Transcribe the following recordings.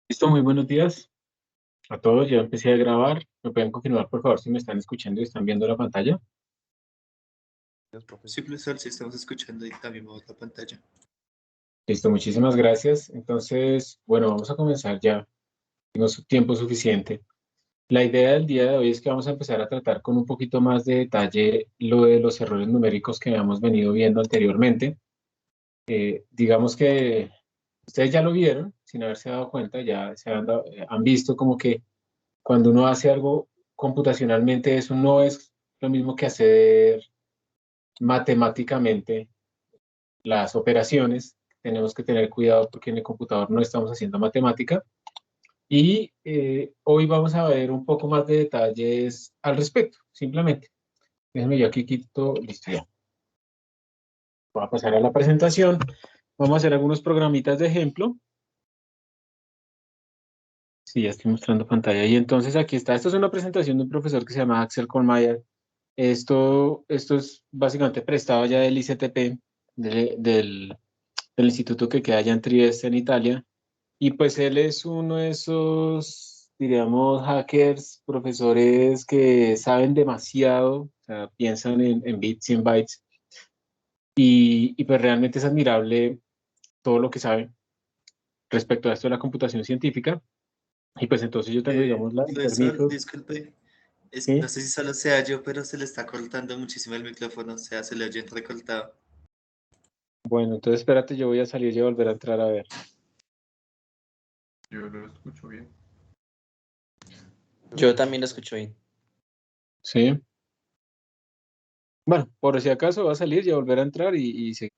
Listo, muy buenos días a todos. Ya empecé a grabar. ¿Me pueden confirmar, por favor, si me están escuchando y están viendo la pantalla? Gracias, profe. Sí, profesor, sí estamos escuchando y también vamos a la pantalla. Listo, muchísimas gracias. Entonces, bueno, vamos a comenzar ya. Tengo tiempo suficiente. La idea del día de hoy es que vamos a empezar a tratar con un poquito más de detalle lo de los errores numéricos que habíamos venido viendo anteriormente. Digamos que ustedes ya lo vieron, sin haberse dado cuenta, ya han visto como que cuando uno hace algo computacionalmente, eso no es lo mismo que hacer matemáticamente las operaciones. Tenemos que tener cuidado porque en el computador no estamos haciendo matemática. Y hoy vamos a ver un poco más de detalles al respecto, simplemente. Déjenme yo aquí quito, listo ya. Voy a pasar a la presentación. Vamos a hacer algunos programitas de ejemplo. Sí, ya estoy mostrando pantalla. Y entonces aquí está. Esto es una presentación de un profesor que se llama Axel Kollmeier. Esto es básicamente prestado ya del ICTP, del instituto que queda allá en Trieste, en Italia. Y pues él es uno de esos, diríamos, hackers, profesores que saben demasiado, o sea, piensan en bits y en bytes. Y pues realmente es admirable todo lo que sabe respecto a esto de la computación científica. Y pues entonces yo tengo, digamos, el Profesor, permiso. disculpe, no ¿Sí? sé si solo sea yo, pero se le está cortando muchísimo el micrófono, o sea, se le oye entrecortado. Bueno, entonces espérate, yo voy a salir y a volver a entrar a ver. Yo lo escucho bien. Yo también lo escucho bien. Sí. Bueno, por si acaso va a salir y a volver a entrar y seguir.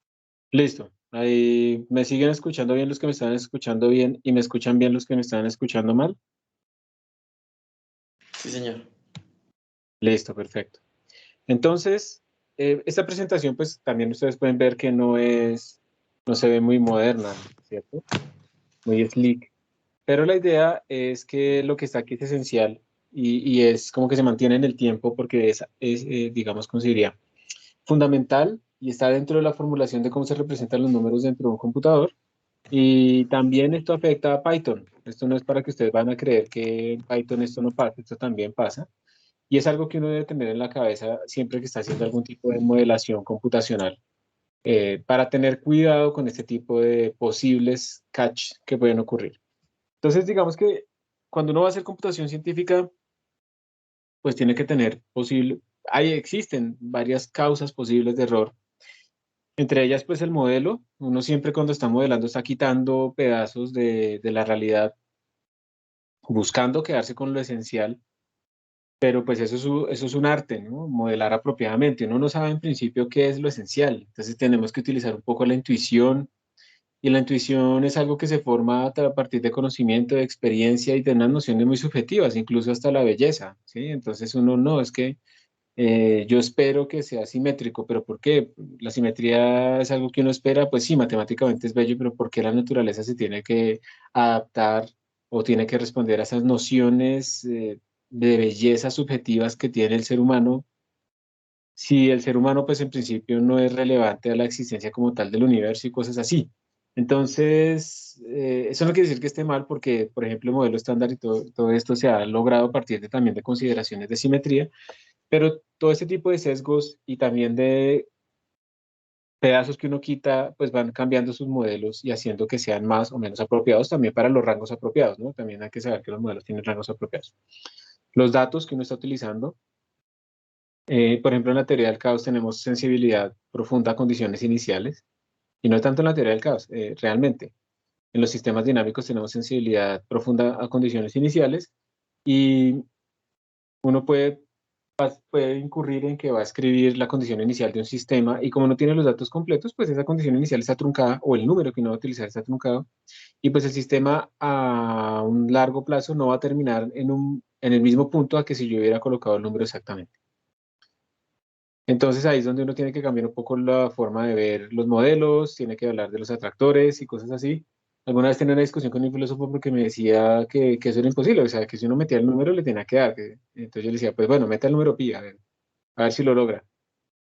Listo. Ahí me siguen escuchando bien los que me están escuchando bien y me escuchan bien los que me están escuchando mal. Sí, señor. Listo, perfecto. Entonces, esta presentación, pues también ustedes pueden ver que no se ve muy moderna, ¿cierto? Muy slick. Pero la idea es que lo que está aquí es esencial y es como que se mantiene en el tiempo porque digamos, ¿cómo se diría? Fundamental y está dentro de la formulación de cómo se representan los números dentro de un computador. Y también esto afecta a Python. Esto no es para que ustedes van a creer que en Python esto no pasa, esto también pasa. Y es algo que uno debe tener en la cabeza siempre que está haciendo algún tipo de modelación computacional, para tener cuidado con este tipo de posibles catch que pueden ocurrir. Entonces, digamos que cuando uno va a hacer computación científica, pues tiene que tener existen varias causas posibles de error. Entre ellas, pues el modelo. Uno siempre cuando está modelando está quitando pedazos de la realidad, buscando quedarse con lo esencial, pero pues eso es un arte, ¿no? Modelar apropiadamente. Uno no sabe en principio qué es lo esencial, entonces tenemos que utilizar un poco la intuición, y la intuición es algo que se forma a partir de conocimiento, de experiencia y de unas nociones muy subjetivas, incluso hasta la belleza, ¿sí? Entonces uno no, es que yo espero que sea simétrico, pero ¿por qué? La simetría es algo que uno espera, pues sí, matemáticamente es bello, pero ¿por qué la naturaleza se tiene que adaptar o tiene que responder a esas nociones de belleza subjetivas que tiene el ser humano? Si el ser humano, pues en principio no es relevante a la existencia como tal del universo y cosas así. Entonces, eso no quiere decir que esté mal porque, por ejemplo, el modelo estándar y todo esto se ha logrado a partir también de consideraciones de simetría, pero todo este tipo de sesgos y también de pedazos que uno quita, pues van cambiando sus modelos y haciendo que sean más o menos apropiados también para los rangos apropiados, ¿no? También hay que saber que los modelos tienen rangos apropiados. Los datos que uno está utilizando, por ejemplo, en la teoría del caos tenemos sensibilidad profunda a condiciones iniciales, y no tanto en la teoría del caos, realmente. En los sistemas dinámicos tenemos sensibilidad profunda a condiciones iniciales y uno puede incurrir en que va a escribir la condición inicial de un sistema y como no tiene los datos completos, pues esa condición inicial está truncada o el número que uno va a utilizar está truncado y pues el sistema a un largo plazo no va a terminar en el mismo punto a que si yo hubiera colocado el número exactamente. Entonces ahí es donde uno tiene que cambiar un poco la forma de ver los modelos, tiene que hablar de los atractores y cosas así. Alguna vez tenía una discusión con un filósofo porque me decía que eso era imposible, o sea, que si uno metía el número le tenía que dar. Entonces yo le decía, pues bueno, meta el número pi, a ver si lo logra.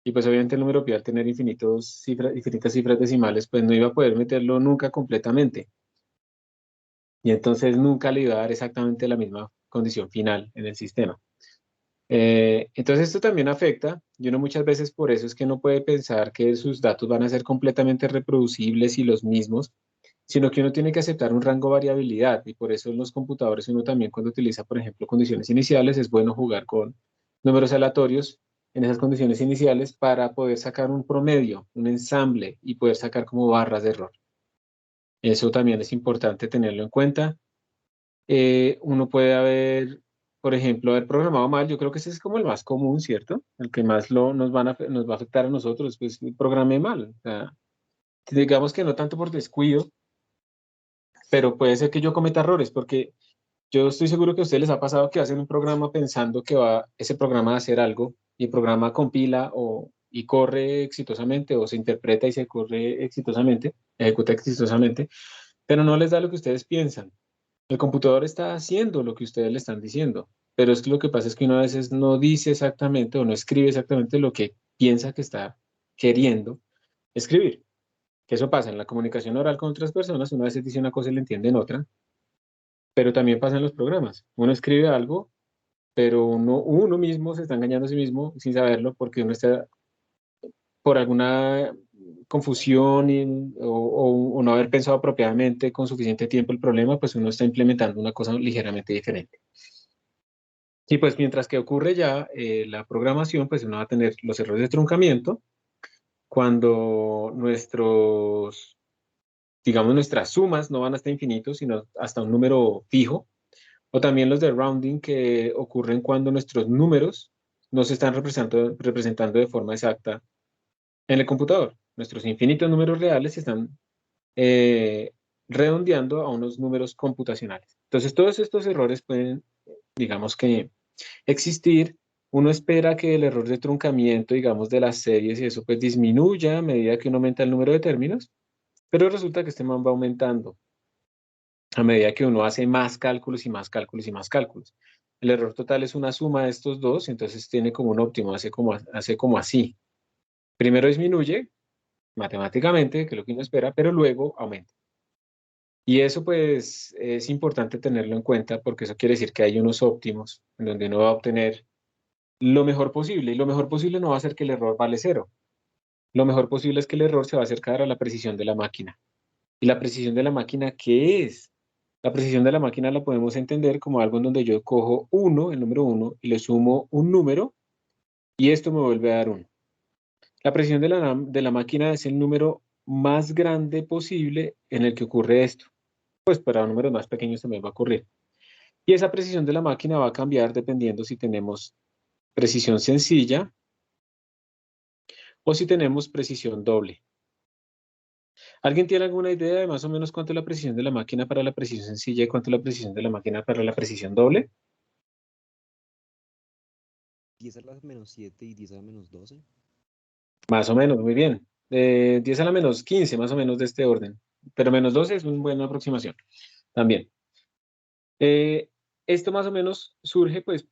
Y pues obviamente el número pi al tener infinitas cifras decimales, pues no iba a poder meterlo nunca completamente. y entonces nunca le iba a dar exactamente la misma condición final en el sistema. Entonces esto también afecta, y uno muchas veces por eso es que no puede pensar que sus datos van a ser completamente reproducibles y los mismos, sino que uno tiene que aceptar un rango de variabilidad, y por eso en los computadores uno también cuando utiliza, por ejemplo, condiciones iniciales, es bueno jugar con números aleatorios en esas condiciones iniciales para poder sacar un promedio, un ensamble y poder sacar como barras de error. Eso también es importante tenerlo en cuenta. Uno puede haber, por ejemplo, haber programado mal. Yo creo que ese es como el más común, ¿cierto? El que más nos va a afectar a nosotros, pues programé mal. O sea, digamos que no tanto por descuido, pero puede ser que yo cometa errores, porque yo estoy seguro que a ustedes les ha pasado que hacen un programa pensando que va ese programa a hacer algo, y el programa compila y corre exitosamente, o se interpreta y se corre exitosamente, ejecuta exitosamente, pero no les da lo que ustedes piensan. El computador está haciendo lo que ustedes le están diciendo, pero es que lo que pasa es que uno a veces no dice exactamente o no escribe exactamente lo que piensa que está queriendo escribir. Que eso pasa en la comunicación oral con otras personas, una vez dice una cosa y le entienden otra, pero también pasa en los programas. Uno escribe algo, pero uno mismo se está engañando a sí mismo sin saberlo porque uno está por alguna confusión o no haber pensado apropiadamente con suficiente tiempo el problema, pues uno está implementando una cosa ligeramente diferente. Y pues mientras que ocurre ya la programación, pues uno va a tener los errores de truncamiento cuando digamos, nuestras sumas no van hasta infinito, sino hasta un número fijo, o también los de rounding que ocurren cuando nuestros números no se están representando de forma exacta en el computador. Nuestros infinitos números reales se están eh, redondeando a unos números computacionales. Entonces, todos estos errores pueden, digamos que existir. Uno espera que el error de truncamiento, digamos, de las series y eso, pues disminuya a medida que uno aumenta el número de términos, pero resulta que este man va aumentando a medida que uno hace más cálculos y más cálculos y más cálculos. El error total es una suma de estos dos, entonces tiene como un óptimo, hace como así. Primero disminuye matemáticamente, que es lo que uno espera, pero luego aumenta. Y eso pues es importante tenerlo en cuenta porque eso quiere decir que hay unos óptimos en donde uno va a obtener lo mejor posible. Y lo mejor posible no va a ser que el error vale cero. Lo mejor posible es que el error se va a acercar a la precisión de la máquina. ¿Y la precisión de la máquina qué es? La precisión de la máquina la podemos entender como algo en donde yo cojo uno, el número uno, y le sumo un número y esto me vuelve a dar uno. La precisión de la máquina es el número más grande posible en el que ocurre esto. Pues para números más pequeños también va a ocurrir. Y esa precisión de la máquina va a cambiar dependiendo si tenemos precisión sencilla o si tenemos precisión doble. ¿Alguien tiene alguna idea de más o menos cuánto es la precisión de la máquina para la precisión sencilla y cuánto es la precisión de la máquina para la precisión doble? 10 a la menos 7 y 10 a la menos 12. Más o menos, muy bien. 10 a la menos 15, más o menos de este orden. Pero menos 12 es una buena aproximación también. Eh, Esto más o menos surge, pues,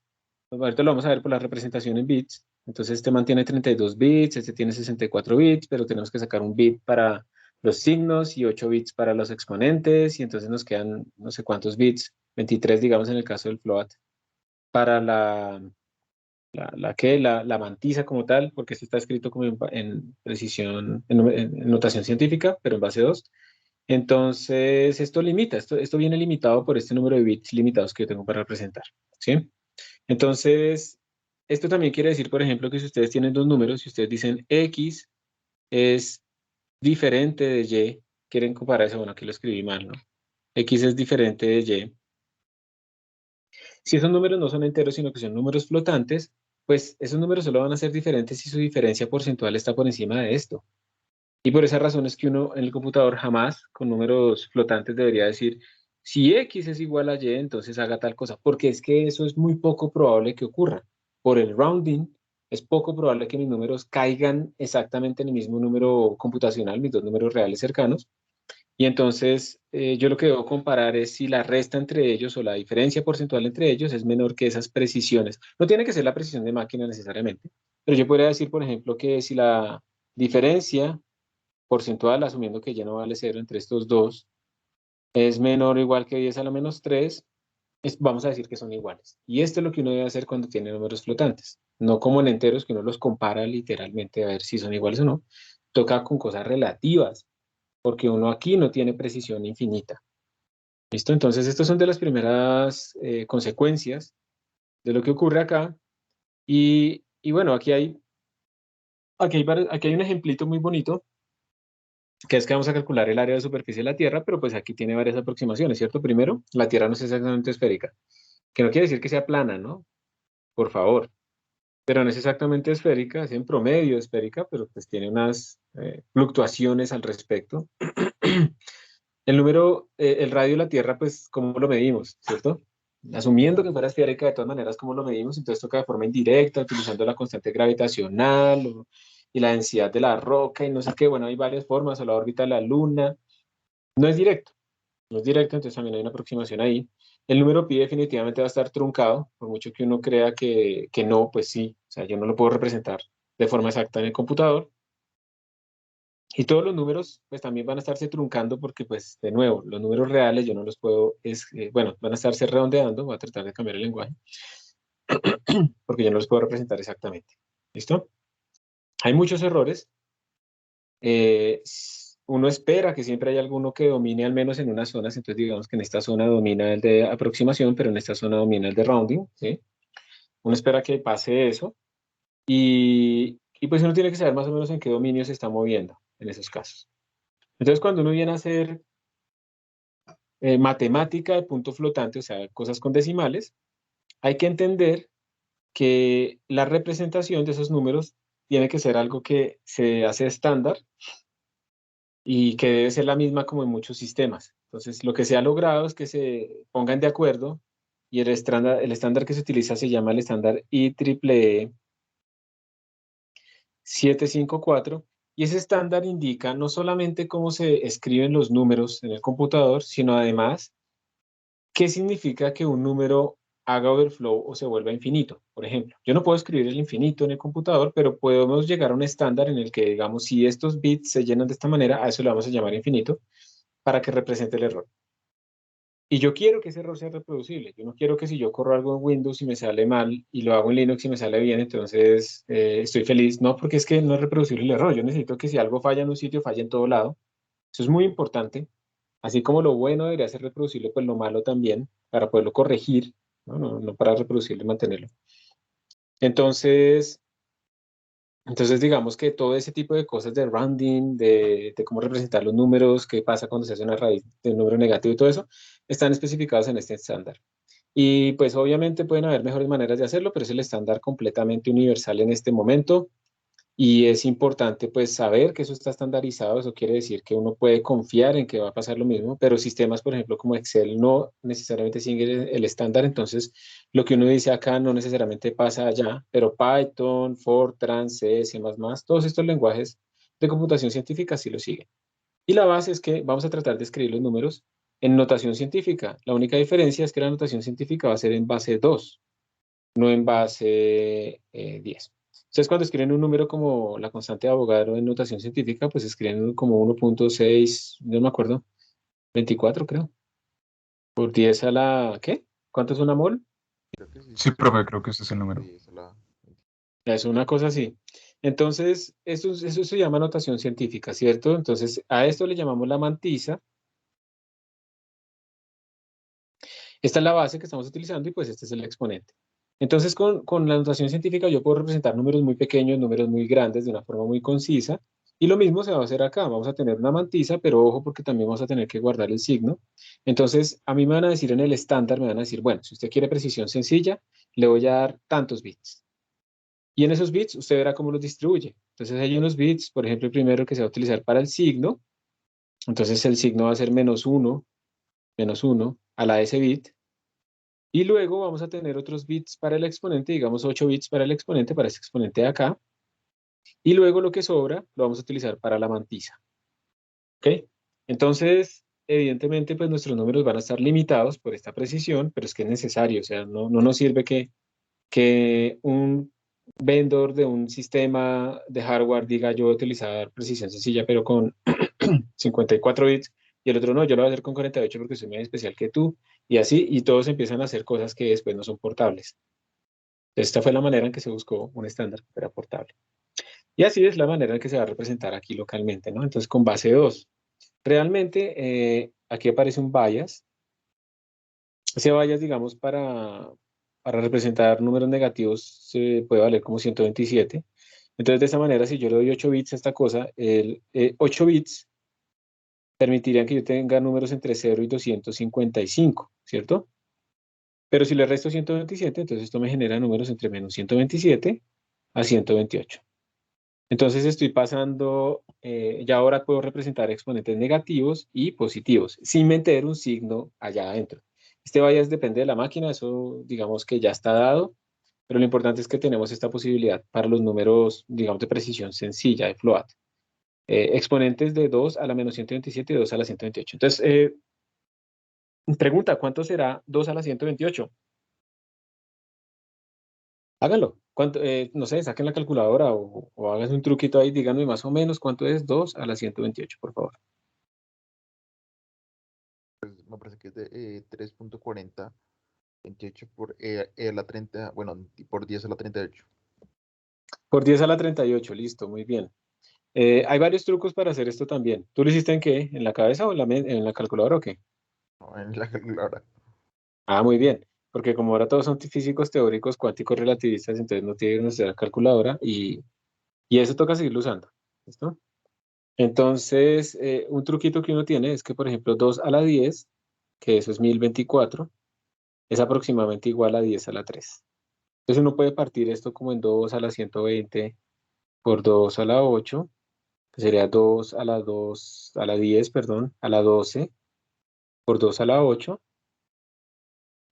ahorita lo vamos a ver por la representación en bits. Entonces, este mantiene 32 bits, este tiene 64 bits, pero tenemos que sacar un bit para los signos y 8 bits para los exponentes, y entonces nos quedan no sé cuántos bits, 23, digamos, en el caso del float, para la mantisa como tal, porque esto está escrito como en precisión, en notación científica, pero en base 2. Entonces, esto limita, esto viene limitado por este número de bits limitados que yo tengo para representar, ¿sí? Entonces, esto también quiere decir, por ejemplo, que si ustedes tienen dos números, si ustedes dicen X es diferente de Y, quieren comparar eso, bueno, aquí lo escribí mal, ¿no? X es diferente de Y. Si esos números no son enteros, sino que son números flotantes, pues esos números solo van a ser diferentes si su diferencia porcentual está por encima de esto. Y por esa razón es que uno en el computador jamás con números flotantes debería decir, si X es igual a Y, entonces haga tal cosa, porque es que eso es muy poco probable que ocurra. Por el rounding, es poco probable que mis números caigan exactamente en el mismo número computacional, mis dos números reales cercanos. Y entonces yo lo que debo comparar es si la resta entre ellos o la diferencia porcentual entre ellos es menor que esas precisiones. No tiene que ser la precisión de máquina necesariamente, pero yo podría decir, por ejemplo, que si la diferencia porcentual, asumiendo que ya no vale cero entre estos dos, es menor o igual que 10 a la menos 3, vamos a decir que son iguales. Y esto es lo que uno debe hacer cuando tiene números flotantes. No como en enteros, que uno los compara literalmente a ver si son iguales o no. Toca con cosas relativas, porque uno aquí no tiene precisión infinita. ¿Listo? Entonces, estas son de las primeras consecuencias de lo que ocurre acá. Y bueno, aquí hay un ejemplito muy bonito, que es que vamos a calcular el área de superficie de la Tierra, pero pues aquí tiene varias aproximaciones, ¿cierto? Primero, la Tierra no es exactamente esférica, que no quiere decir que sea plana, ¿no? Por favor. Pero no es exactamente esférica, es en promedio esférica, pero pues tiene unas fluctuaciones al respecto. El radio de la Tierra, pues, ¿cómo lo medimos, cierto? Asumiendo que fuera esférica, de todas maneras, ¿cómo lo medimos? Entonces toca de forma indirecta, utilizando la constante gravitacional y la densidad de la roca y no sé qué. Bueno, hay varias formas, o la órbita de la Luna. No es directo, no es directo, entonces también hay una aproximación ahí. El número pi definitivamente va a estar truncado, por mucho que uno crea que no, pues sí, o sea, yo no lo puedo representar de forma exacta en el computador. Y todos los números, pues también van a estarse truncando porque, pues, de nuevo, los números reales yo no los puedo, bueno, van a estarse redondeando, voy a tratar de cambiar el lenguaje, porque yo no los puedo representar exactamente. ¿Listo? Hay muchos errores. Uno espera que siempre haya alguno que domine al menos en unas zonas, entonces digamos que en esta zona domina el de aproximación, pero en esta zona domina el de rounding, ¿sí? Uno espera que pase eso y pues uno tiene que saber más o menos en qué dominio se está moviendo en esos casos. Entonces cuando uno viene a hacer matemática de punto flotante, o sea, cosas con decimales, hay que entender que la representación de esos números tiene que ser algo que se hace estándar y que debe ser la misma como en muchos sistemas. Entonces, lo que se ha logrado es que se pongan de acuerdo y el estándar que se utiliza se llama el estándar IEEE 754 y ese estándar indica no solamente cómo se escriben los números en el computador, sino además qué significa que un número haga overflow o se vuelva infinito. Por ejemplo, yo no puedo escribir el infinito en el computador, pero podemos llegar a un estándar en el que, digamos, si estos bits se llenan de esta manera, a eso le vamos a llamar infinito para que represente el error. Y yo quiero que ese error sea reproducible. Yo no quiero que si yo corro algo en Windows y me sale mal y lo hago en Linux y me sale bien, entonces estoy feliz. No, porque es que no es reproducible el error. Yo necesito que si algo falla en un sitio, falle en todo lado. Eso es muy importante. Así como lo bueno debería ser reproducible, pues lo malo también, para poderlo corregir, ¿no? No para reproducirlo y mantenerlo. Entonces, digamos que todo ese tipo de cosas de rounding, de cómo representar los números, qué pasa cuando se hace una raíz de un número negativo y todo eso, están especificados en este estándar. Y pues obviamente pueden haber mejores maneras de hacerlo, pero es el estándar completamente universal en este momento. Y es importante pues saber que eso está estandarizado, eso quiere decir que uno puede confiar en que va a pasar lo mismo, pero sistemas, por ejemplo, como Excel no necesariamente siguen el estándar, entonces lo que uno dice acá no necesariamente pasa allá, pero Python, Fortran, C, C++, todos estos lenguajes de computación científica sí lo siguen. Y la base es que vamos a tratar de escribir los números en notación científica. La única diferencia es que la notación científica va a ser en base 2, no en base 10. Ustedes cuando escriben un número como la constante de Avogadro en notación científica, pues escriben como 1.6, no me acuerdo, 24 creo, por 10 a la, ¿qué? ¿Cuánto es una mol? Creo que sí, Sí, sí, profe, creo que ese es el número. sí, esa la... Es una cosa así. Entonces, eso se llama notación científica, ¿cierto? Entonces, a esto le llamamos la mantisa. Esta es la base que estamos utilizando y pues este es el exponente. Entonces, con la notación científica yo puedo representar números muy pequeños, números muy grandes de una forma muy concisa. Y lo mismo se va a hacer acá. Vamos a tener una mantisa, pero ojo porque también vamos a tener que guardar el signo. Entonces, a mí me van a decir en el estándar, me van a decir, bueno, si usted quiere precisión sencilla, le voy a dar tantos bits. Y en esos bits usted verá cómo los distribuye. Entonces, hay unos bits, por ejemplo, el primero que se va a utilizar para el signo. Entonces, el signo va a ser menos uno a la de ese bit. Y luego vamos a tener otros bits para el exponente, digamos 8 bits para el exponente, para ese exponente de acá. Y luego lo que sobra lo vamos a utilizar para la mantisa. ¿Ok? Entonces, evidentemente, pues nuestros números van a estar limitados por esta precisión, pero es que es necesario. O sea, no nos sirve que un vendor de un sistema de hardware diga yo voy a utilizar precisión sencilla, pero con 54 bits, y el otro no, yo lo voy a hacer con 48 porque soy más especial que tú, y así, y todos empiezan a hacer cosas que después no son portables. Esta fue la manera en que se buscó un estándar que fuera portable. Y así es la manera en que se va a representar aquí localmente, ¿no? Entonces, con base 2. Realmente, aquí aparece un bias. Ese bias, digamos, para representar números negativos se puede valer como 127. Entonces, de esa manera, si yo le doy 8 bits a esta cosa, 8 bits permitirían que yo tenga números entre 0 y 255, ¿cierto? Pero si le resto 127, entonces esto me genera números entre menos 127 a 128. Entonces estoy pasando, ya ahora puedo representar exponentes negativos y positivos, sin meter un signo allá adentro. Este bias depende de la máquina, eso digamos que ya está dado, pero lo importante es que tenemos esta posibilidad para los números, digamos, de precisión sencilla, de float. Exponentes de 2 a la menos 127 y 2 a la 128. Entonces, pregunta, ¿cuánto será 2 a la 128? Háganlo. ¿Cuánto, no sé, saquen la calculadora o hagan un truquito ahí, díganme más o menos cuánto es 2 a la 128, por favor. Pues me parece que es de 3.4028 por a la 30, bueno, por 10 a la 38. Por 10 a la 38, listo, muy bien. Hay varios trucos para hacer esto también. ¿Tú lo hiciste en qué? ¿En la cabeza o en la calculadora o qué? ¿No? En la calculadora. Ah, muy bien, porque como ahora todos son físicos teóricos, cuánticos relativistas, entonces no tienen que usar calculadora y eso toca seguirlo usando. ¿Listo? Entonces, un truquito que uno tiene es que, por ejemplo, 2 a la 10, que eso es 1024, es aproximadamente igual a 10 a la 3. Entonces uno puede partir esto como en 2 a la 120 por 2 a la 8, que sería 2 a la 2, a la 10, perdón, a la 12 por 2 a la 8.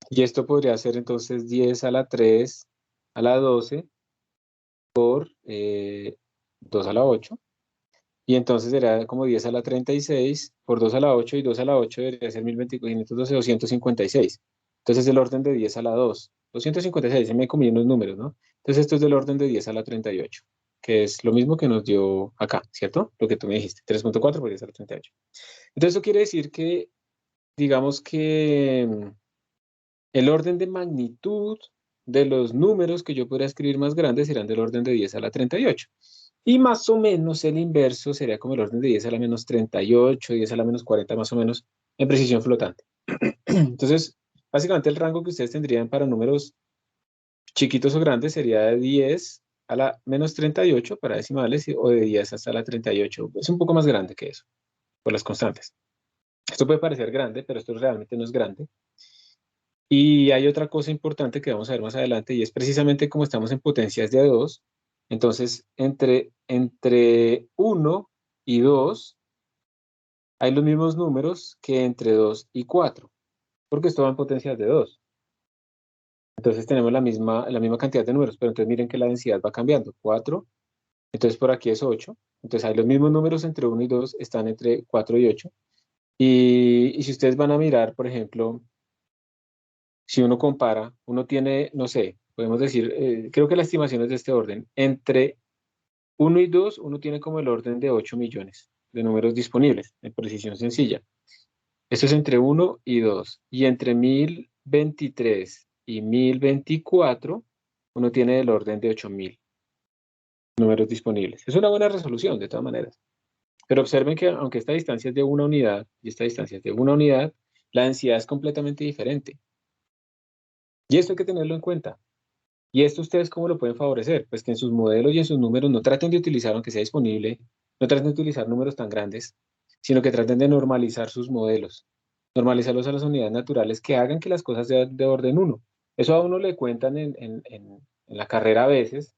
Y esto podría ser entonces 10 a la 3 a la 12 por 2 a la 8. Y entonces sería como 10 a la 36 por 2 a la 8 y 2 a la 8 debería ser 1512, 256. Entonces es del orden de 10 a la 2. 256, se me comí unos números, ¿no? Entonces esto es del orden de 10 a la 38, que es lo mismo que nos dio acá, ¿cierto? Lo que tú me dijiste, 3.4 por 10 a la 38. Entonces eso quiere decir que, digamos que el orden de magnitud de los números que yo podría escribir más grandes serán del orden de 10 a la 38. Y más o menos el inverso sería como el orden de 10 a la menos 38, 10 a la menos 40 más o menos en precisión flotante. Entonces, básicamente el rango que ustedes tendrían para números chiquitos o grandes sería de 10 a la menos 38 para decimales o de 10 hasta la 38. Es un poco más grande que eso, por las constantes. Esto puede parecer grande, pero esto realmente no es grande. Y hay otra cosa importante que vamos a ver más adelante y es precisamente como estamos en potencias de 2, entonces entre 1 y 2 hay los mismos números que entre 2 y 4, porque esto va en potencias de 2. Entonces tenemos la misma cantidad de números, pero entonces miren que la densidad va cambiando. 4, entonces por aquí es 8. Entonces hay los mismos números entre 1 y 2, están entre 4 y 8. Y si ustedes van a mirar, por ejemplo, si uno compara, uno tiene, no sé, podemos decir, creo que la estimación es de este orden. Entre 1 y 2, uno tiene como el orden de 8 millones de números disponibles, en precisión sencilla. Esto es entre 1 y 2. Y entre 1023 y 1024, uno tiene el orden de 8000 números disponibles. Es una buena resolución, de todas maneras. Pero observen que aunque esta distancia es de una unidad y esta distancia es de una unidad, la densidad es completamente diferente. Y esto hay que tenerlo en cuenta. ¿Y esto ustedes cómo lo pueden favorecer? Pues que en sus modelos y en sus números no traten de utilizar, aunque sea disponible, no traten de utilizar números tan grandes, sino que traten de normalizar sus modelos, normalizarlos a las unidades naturales que hagan que las cosas sean de orden 1. Eso a uno le cuentan en la carrera a veces,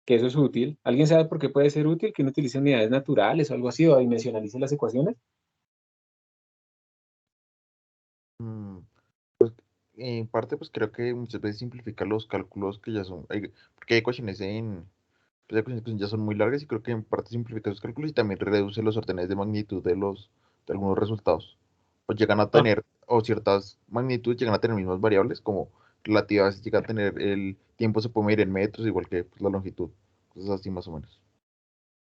que eso es útil. ¿Alguien sabe por qué puede ser útil que uno utilice unidades naturales o algo así, o dimensionalice las ecuaciones? Mm, Pues en parte, pues creo que muchas veces simplifica los cálculos que ya son, porque hay ecuaciones pues, hay ecuaciones que ya son muy largas y creo que en parte simplifica los cálculos y también reduce los órdenes de magnitud de algunos resultados. O llegan a Ah, tener, o ciertas magnitudes llegan a tener mismas variables, como relativas, llega a tener el tiempo se puede medir en metros, igual que pues, la longitud, cosas así más o menos.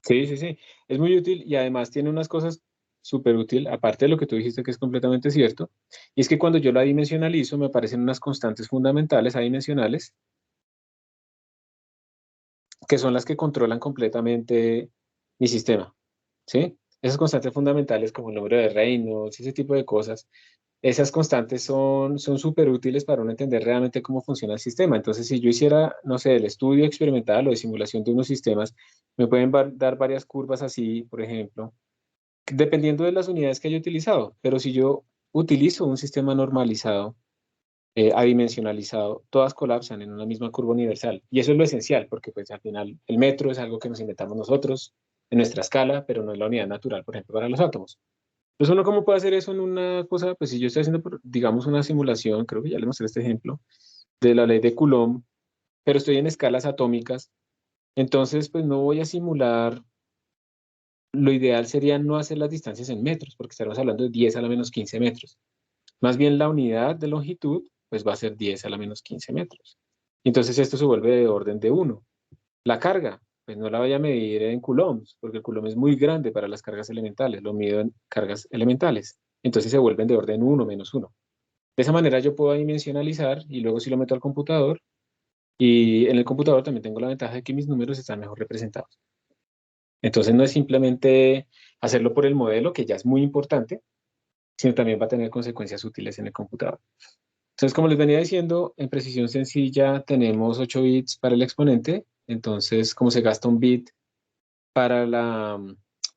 sí, sí, sí. Es muy útil y además tiene unas cosas súper útil, aparte de lo que tú dijiste que es completamente cierto, y es que cuando yo la dimensionalizo me aparecen unas constantes fundamentales adimensionales que son las que controlan completamente mi sistema, ¿sí? Esas constantes fundamentales como el número de Reynolds, ese tipo de cosas, esas constantes son súper útiles para uno entender realmente cómo funciona el sistema. Entonces, si yo hiciera, no sé, el estudio experimental o de simulación de unos sistemas, me pueden dar varias curvas así, por ejemplo, dependiendo de las unidades que haya utilizado. Pero si yo utilizo un sistema normalizado, adimensionalizado, todas colapsan en una misma curva universal. Y eso es lo esencial, porque pues al final el metro es algo que nos inventamos nosotros en nuestra escala, pero no es la unidad natural, por ejemplo, para los átomos. Entonces, ¿uno cómo puede hacer eso en una cosa? Pues si yo estoy haciendo, digamos, una simulación, creo que ya le mostré este ejemplo, de la ley de Coulomb, pero estoy en escalas atómicas, entonces pues no voy a simular, lo ideal sería no hacer las distancias en metros, porque estaremos hablando de 10 a la menos 15 metros. Más bien la unidad de longitud, pues va a ser 10 a la menos 15 metros. Entonces esto se vuelve de orden de 1. La carga, pues no la voy a medir en coulombs, porque el coulomb es muy grande para las cargas elementales, lo mido en cargas elementales. Entonces se vuelven de orden 1 menos 1. De esa manera yo puedo dimensionalizar y luego si lo meto al computador, y en el computador también tengo la ventaja de que mis números están mejor representados. Entonces no es simplemente hacerlo por el modelo, que ya es muy importante, sino también va a tener consecuencias útiles en el computador. Entonces, como les venía diciendo, en precisión sencilla tenemos 8 bits para el exponente. Entonces, como se gasta un bit para,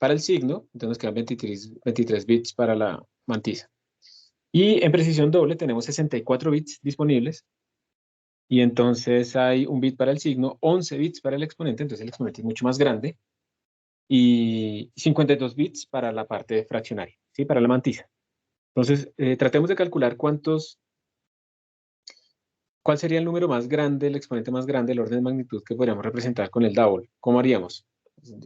para el signo, entonces nos quedan 23 bits para la mantisa. Y en precisión doble tenemos 64 bits disponibles. Y entonces hay un bit para el signo, 11 bits para el exponente, entonces el exponente es mucho más grande. Y 52 bits para la parte fraccionaria, ¿sí? Para la mantisa. Entonces, tratemos de calcular cuál sería el número más grande, el exponente más grande, el orden de magnitud que podríamos representar con el double. ¿Cómo haríamos?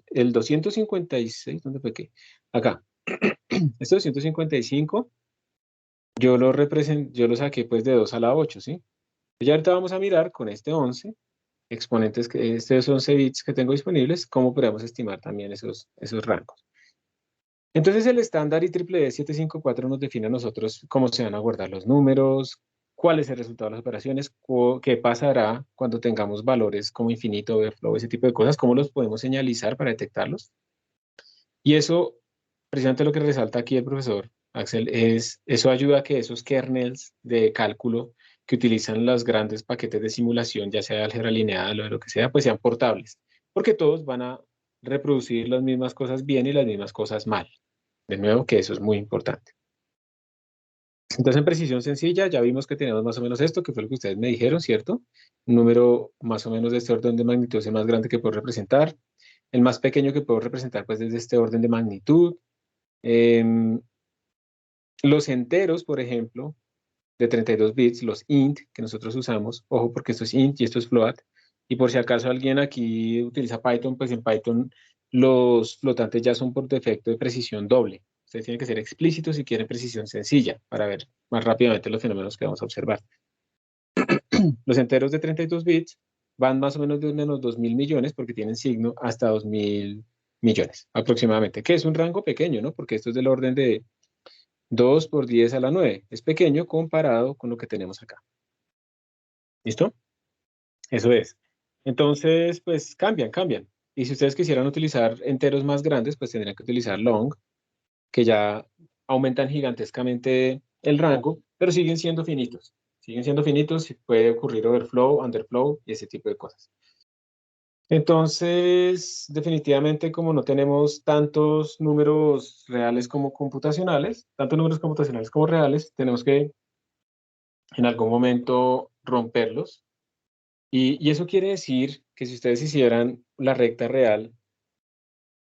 El 256, ¿dónde fue que? Acá. Este 255, yo lo saqué pues de 2 a la 8, ¿sí? Y ya ahorita vamos a mirar con este 11, exponentes, estos 11 bits que tengo disponibles, cómo podemos estimar también esos rangos. Entonces el estándar IEEE 754 nos define a nosotros cómo se van a guardar los números, cuál es el resultado de las operaciones, qué pasará cuando tengamos valores como infinito, overflow, ese tipo de cosas, cómo los podemos señalizar para detectarlos. Y eso, precisamente lo que resalta aquí el profesor Axel, eso ayuda a que esos kernels de cálculo que utilizan los grandes paquetes de simulación, ya sea de álgebra lineal o de lo que sea, pues sean portables, porque todos van a reproducir las mismas cosas bien y las mismas cosas mal. De nuevo, que eso es muy importante. Entonces, en precisión sencilla, ya vimos que tenemos más o menos esto, que fue lo que ustedes me dijeron, ¿cierto? Un número más o menos de este orden de magnitud es el más grande que puedo representar. El más pequeño que puedo representar, pues, desde este orden de magnitud. Los enteros, por ejemplo, de 32 bits, los int que nosotros usamos, ojo, porque esto es int y esto es float. Y por si acaso alguien aquí utiliza Python, pues en Python los flotantes ya son por defecto de precisión doble. Ustedes tienen que ser explícitos si quieren precisión sencilla para ver más rápidamente los fenómenos que vamos a observar. Los enteros de 32 bits van más o menos de menos 2.000 millones porque tienen signo hasta 2.000 millones aproximadamente, que es un rango pequeño, ¿no? Porque esto es del orden de 2 por 10 a la 9. Es pequeño comparado con lo que tenemos acá. ¿Listo? Eso es. Entonces, pues cambian. Y si ustedes quisieran utilizar enteros más grandes, pues tendrían que utilizar long, que ya aumentan gigantescamente el rango, pero siguen siendo finitos. Siguen siendo finitos y puede ocurrir overflow, underflow y ese tipo de cosas. Entonces, definitivamente, como no tenemos tantos números reales como computacionales, tantos números computacionales como reales, tenemos que en algún momento romperlos. Y eso quiere decir que si ustedes hicieran la recta real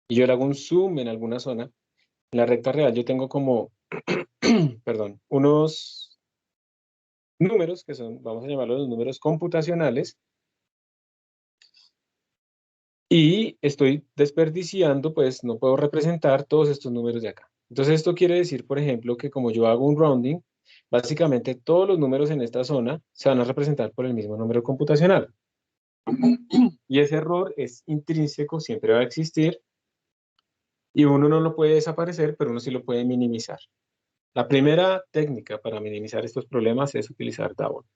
y yo le hago un zoom en alguna zona, en la recta real yo tengo como, perdón, unos números que son, vamos a llamarlos los números computacionales, y estoy desperdiciando, pues no puedo representar todos estos números de acá. Entonces esto quiere decir, por ejemplo, que como yo hago un rounding, básicamente todos los números en esta zona se van a representar por el mismo número computacional. Y ese error es intrínseco, siempre va a existir, Y uno no lo puede desaparecer, pero uno sí lo puede minimizar. La primera técnica para minimizar estos problemas es utilizar Double.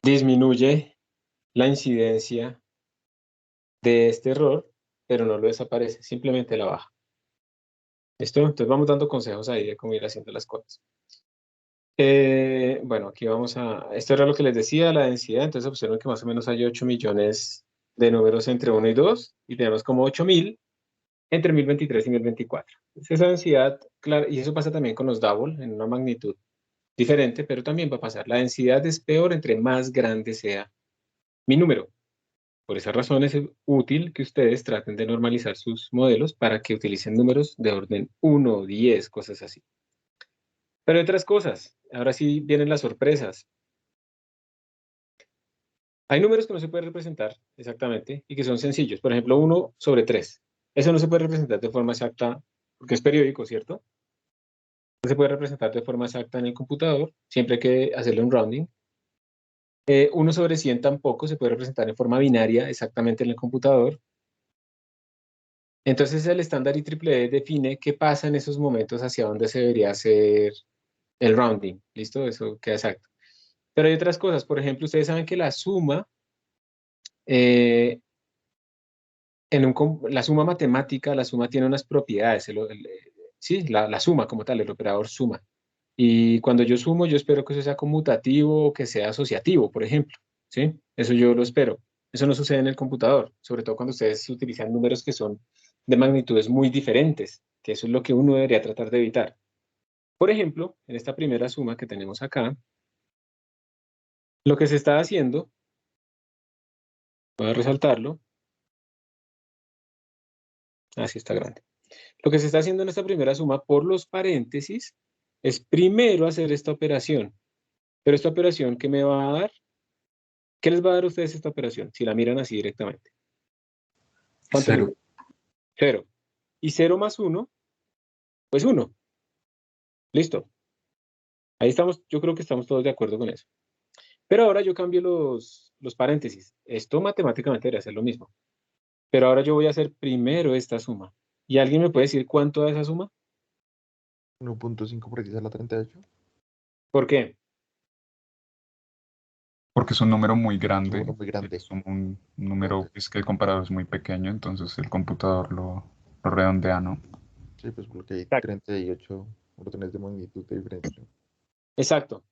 Disminuye la incidencia de este error, pero no lo desaparece, simplemente la baja. ¿Listo? Entonces vamos dando consejos ahí de cómo ir haciendo las cosas. Bueno, aquí vamos a... Esto era lo que les decía, la densidad. Entonces observen que más o menos hay 8 millones de números entre 1 y 2, y tenemos como 8.000 entre 1023 y 1024. Entonces esa densidad, claro, y eso pasa también con los double, en una magnitud diferente, pero también va a pasar. La densidad es peor entre más grande sea mi número. Por esa razón es útil que ustedes traten de normalizar sus modelos para que utilicen números de orden 1, 10, cosas así. Pero hay otras cosas. Ahora sí vienen las sorpresas. Hay números que no se pueden representar exactamente y que son sencillos. Por ejemplo, 1 sobre 3. Eso no se puede representar de forma exacta porque es periódico, ¿cierto? No se puede representar de forma exacta en el computador. Siempre hay que hacerle un rounding. 1 sobre 100 tampoco se puede representar en forma binaria exactamente en el computador. Entonces el estándar IEEE define qué pasa en esos momentos hacia dónde se debería hacer el rounding. ¿Listo? Eso queda exacto. Pero hay otras cosas. Por ejemplo, ustedes saben que la suma, la suma matemática, la suma tiene unas propiedades. Sí, la suma como tal, el operador suma. Y cuando yo sumo, yo espero que eso sea conmutativo o que sea asociativo, por ejemplo. ¿Sí? Eso yo lo espero. Eso no sucede en el computador, sobre todo cuando ustedes utilizan números que son de magnitudes muy diferentes, que eso es lo que uno debería tratar de evitar. Por ejemplo, en esta primera suma que tenemos acá, lo que se está haciendo, voy a resaltarlo, así está grande. Lo que se está haciendo en esta primera suma por los paréntesis es primero hacer esta operación. Pero esta operación, ¿qué me va a dar? ¿Qué les va a dar a ustedes esta operación? Si la miran así directamente. ¿Cuánto les da? 0. 0. Y 0 más 1, pues 1. Listo. Ahí estamos, yo creo que estamos todos de acuerdo con eso. Pero ahora yo cambio los paréntesis. Esto matemáticamente debería ser lo mismo. Pero ahora yo voy a hacer primero esta suma. ¿Y alguien me puede decir cuánto da esa suma? 1.5 por 10 a la 38. ¿Por qué? Porque es un número muy Un grande. número muy grande. Es un número es que el comparado es muy pequeño, entonces el computador lo redondea, ¿no? Sí, pues porque hay Exacto. 38 órdenes de magnitud de diferencia. Exacto.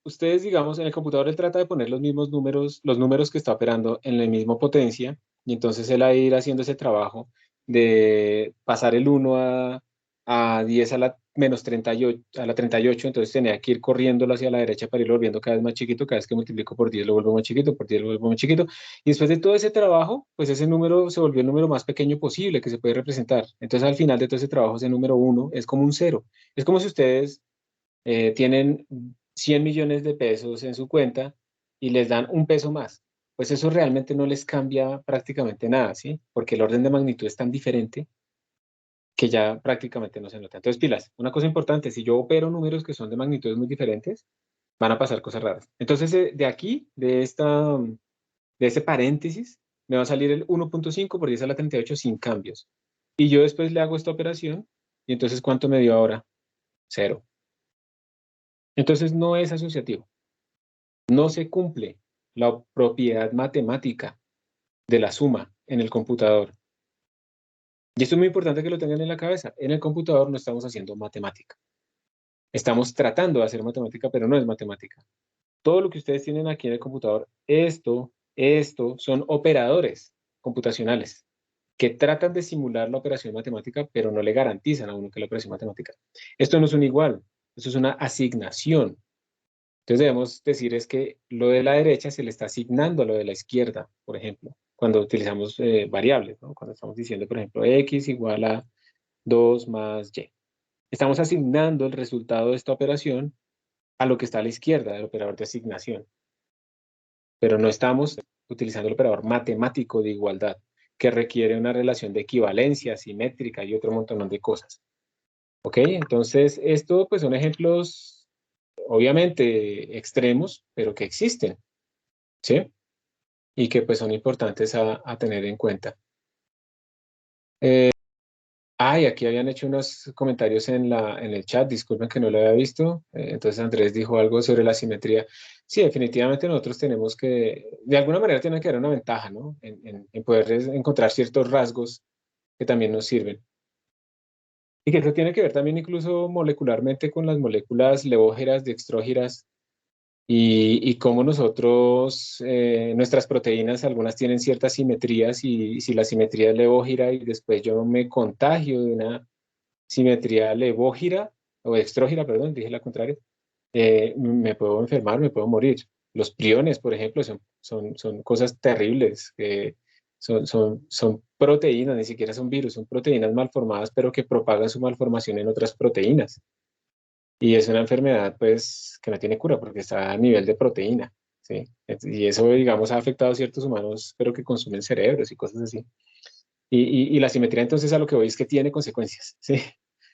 Ustedes, digamos, en el computador él trata de poner los números que está operando en la misma potencia, y entonces él va a ir haciendo ese trabajo de pasar el 1 a 10 a la menos 38, a la 38, entonces tenía que ir corriéndolo hacia la derecha para irlo volviendo cada vez más chiquito, cada vez que multiplico por 10 lo vuelvo más chiquito, por 10 lo vuelvo más chiquito, y después de todo ese trabajo, pues ese número se volvió el número más pequeño posible que se puede representar. Entonces al final de todo ese trabajo, ese número 1 es como un 0. Es como si ustedes tienen 100 millones de pesos en su cuenta y les dan un peso más. Pues eso realmente no les cambia prácticamente nada, ¿sí? Porque el orden de magnitud es tan diferente que ya prácticamente no se nota. Entonces, pilas, una cosa importante, si yo opero números que son de magnitudes muy diferentes, van a pasar cosas raras. Entonces, de aquí, de ese paréntesis, me va a salir el 1.5 por 10 a la 38 sin cambios. Y yo después le hago esta operación, y entonces, ¿cuánto me dio ahora? 0. Entonces, no es asociativo. No se cumple la propiedad matemática de la suma en el computador. Y esto es muy importante que lo tengan en la cabeza. En el computador no estamos haciendo matemática. Estamos tratando de hacer matemática, pero no es matemática. Todo lo que ustedes tienen aquí en el computador, esto, son operadores computacionales que tratan de simular la operación matemática, pero no le garantizan a uno que la operación matemática. Esto no es un igual, esto es una asignación. Entonces debemos decir es que lo de la derecha se le está asignando a lo de la izquierda, por ejemplo, cuando utilizamos variables, ¿no? Cuando estamos diciendo, por ejemplo, x igual a 2 más y. Estamos asignando el resultado de esta operación a lo que está a la izquierda del operador de asignación, pero no estamos utilizando el operador matemático de igualdad, que requiere una relación de equivalencia, simétrica y otro montón de cosas. ¿Ok? Entonces, esto pues son ejemplos obviamente extremos, pero que existen, ¿sí? y que pues son importantes a tener en cuenta. Y aquí habían hecho unos comentarios en el chat, disculpen que no lo había visto. Entonces Andrés dijo algo sobre la simetría. Sí, definitivamente nosotros tenemos que, de alguna manera tiene que haber una ventaja, ¿no? En poder encontrar ciertos rasgos que también nos sirven. Y que eso tiene que ver también incluso molecularmente con las moléculas levógeras, dextrógeras, y cómo nosotros, nuestras proteínas, algunas tienen ciertas simetrías, y si la simetría es levógira y después yo me contagio de una simetría levógira o dextrógira, perdón, dije la contraria, me puedo enfermar, me puedo morir. Los priones, por ejemplo, son cosas terribles, son proteínas, ni siquiera son virus, son proteínas malformadas, pero que propagan su malformación en otras proteínas. Y es una enfermedad, pues, que no tiene cura porque está a nivel de proteína, ¿sí? Y eso, digamos, ha afectado a ciertos humanos, pero que consumen cerebros y cosas así. Y la simetría, entonces, a lo que voy es que tiene consecuencias, ¿sí?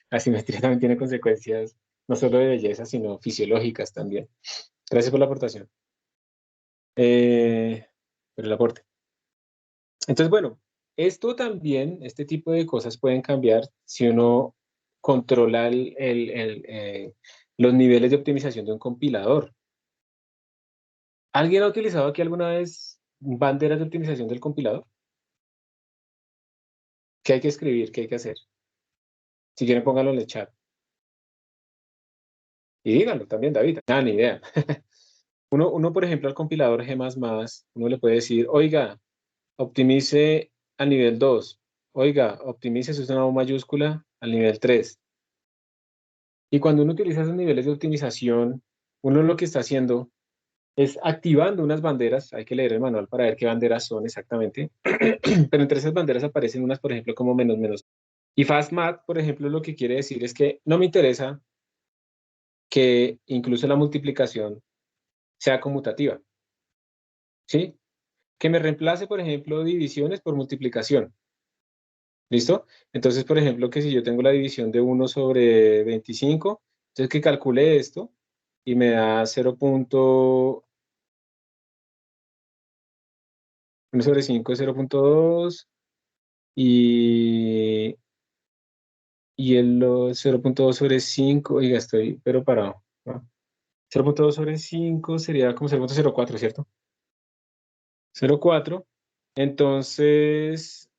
La simetría también tiene consecuencias, no solo de belleza, sino fisiológicas también. Gracias por la aportación. Por el aporte. Entonces, bueno, esto también, este tipo de cosas pueden cambiar si uno controla los niveles de optimización de un compilador. ¿Alguien ha utilizado aquí alguna vez banderas de optimización del compilador? ¿Qué hay que escribir? ¿Qué hay que hacer? Si quieren, pónganlo en el chat. Y díganlo también, David. Nada, ni idea. Uno, por ejemplo, al compilador G++, uno le puede decir, oiga, optimice al nivel 2. Oiga, optimice, eso es una O mayúscula, al nivel 3. Y cuando uno utiliza esos niveles de optimización, uno lo que está haciendo es activando unas banderas. Hay que leer el manual para ver qué banderas son exactamente. Pero entre esas banderas aparecen unas, por ejemplo, como menos, menos. Y fastmath, por ejemplo, lo que quiere decir es que no me interesa que incluso la multiplicación sea conmutativa, ¿sí? Que me reemplace, por ejemplo, divisiones por multiplicación. ¿Listo? Entonces, por ejemplo, que si yo tengo la división de 1 sobre 25, entonces que calcule esto y me da 1 sobre 5 es 0.2, y el 0.2 sobre 5, oiga, estoy pero parado, ¿no? 0.2 sobre 5 sería como 0.04, ¿cierto? 0.4. Entonces,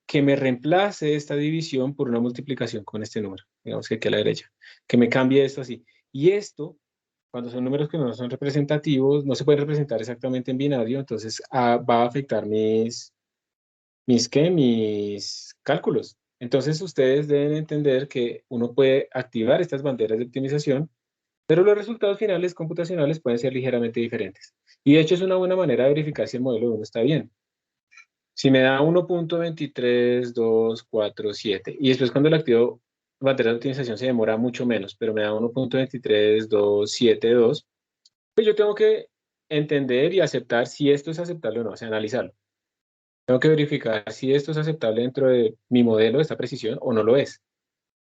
que me reemplace esta división por una multiplicación con este número, digamos que aquí a la derecha, que me cambie esto así. Y esto, cuando son números que no son representativos, no se pueden representar exactamente en binario, entonces va a afectar mis cálculos. Entonces, ustedes deben entender que uno puede activar estas banderas de optimización, pero los resultados finales computacionales pueden ser ligeramente diferentes. Y de hecho es una buena manera de verificar si el modelo de uno está bien. Si me da 1.23247 y después cuando le activo bandera de optimización se demora mucho menos, pero me da 1.23272, pues yo tengo que entender y aceptar si esto es aceptable o no, o sea, analizarlo. Tengo que verificar si esto es aceptable dentro de mi modelo de esta precisión o no lo es.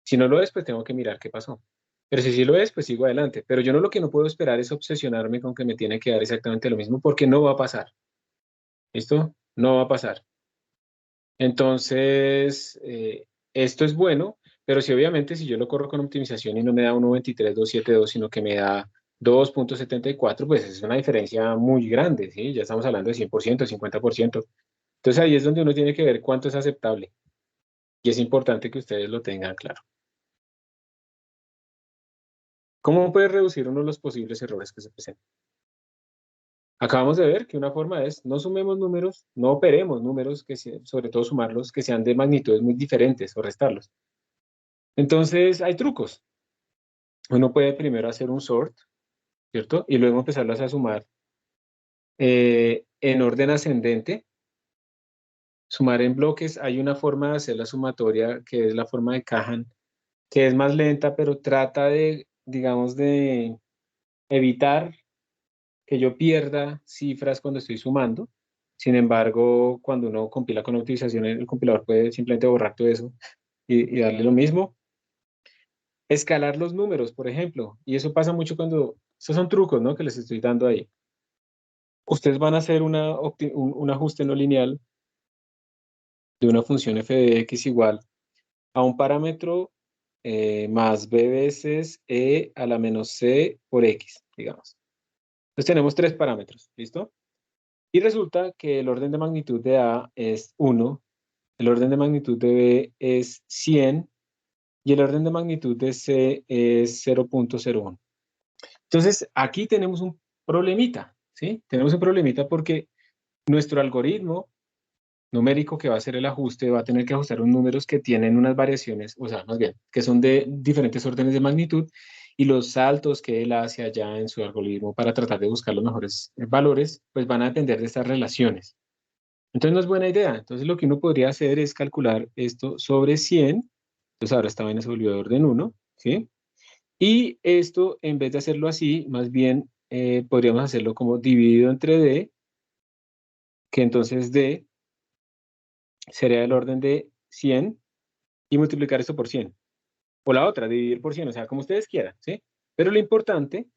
Si no lo es, pues tengo que mirar qué pasó. Pero si sí lo es, pues sigo adelante. Pero yo lo que no puedo esperar es obsesionarme con que me tiene que dar exactamente lo mismo, porque no va a pasar. ¿Listo? No va a pasar. Entonces, esto es bueno, pero si obviamente si yo lo corro con optimización y no me da 1.23272, sino que me da 2.74, pues es una diferencia muy grande, ¿sí? Ya estamos hablando de 100%, 50%. Entonces ahí es donde uno tiene que ver cuánto es aceptable. Y es importante que ustedes lo tengan claro. ¿Cómo puede reducir uno los posibles errores que se presentan? Acabamos de ver que una forma es no sumemos números, no operemos números, sobre todo sumarlos, que sean de magnitudes muy diferentes o restarlos. Entonces hay trucos. Uno puede primero hacer un sort, ¿cierto? Y luego empezarlas a sumar en orden ascendente. Sumar en bloques. Hay una forma de hacer la sumatoria que es la forma de Cahan, que es más lenta, pero trata de, digamos, de evitar que yo pierda cifras cuando estoy sumando. Sin embargo, cuando uno compila con optimización, el compilador puede simplemente borrar todo eso y darle lo mismo. Escalar los números, por ejemplo, y eso pasa mucho esos son trucos, ¿no? Que les estoy dando ahí. ustedes van a hacer un ajuste no lineal de una función f de x igual a un parámetro más b veces e a la menos c por x, digamos. Entonces tenemos tres parámetros, ¿listo? Y resulta que el orden de magnitud de A es 1, el orden de magnitud de B es 100 y el orden de magnitud de C es 0.01. Entonces, aquí tenemos un problemita, ¿sí? Tenemos un problemita porque nuestro algoritmo numérico que va a hacer el ajuste va a tener que ajustar unos números que tienen unas variaciones, o sea, más bien, que son de diferentes órdenes de magnitud y los saltos que él hace allá en su algoritmo para tratar de buscar los mejores valores, pues van a depender de estas relaciones. Entonces no es buena idea. Entonces lo que uno podría hacer es calcular esto sobre 100. Entonces ahora esta vaina se volvió de orden 1, ¿sí? Y esto, en vez de hacerlo así, más bien podríamos hacerlo como dividido entre D, que entonces D sería del orden de 100 y multiplicar esto por 100. O la otra, dividir por 100, o sea, como ustedes quieran, ¿sí? Pero lo importante,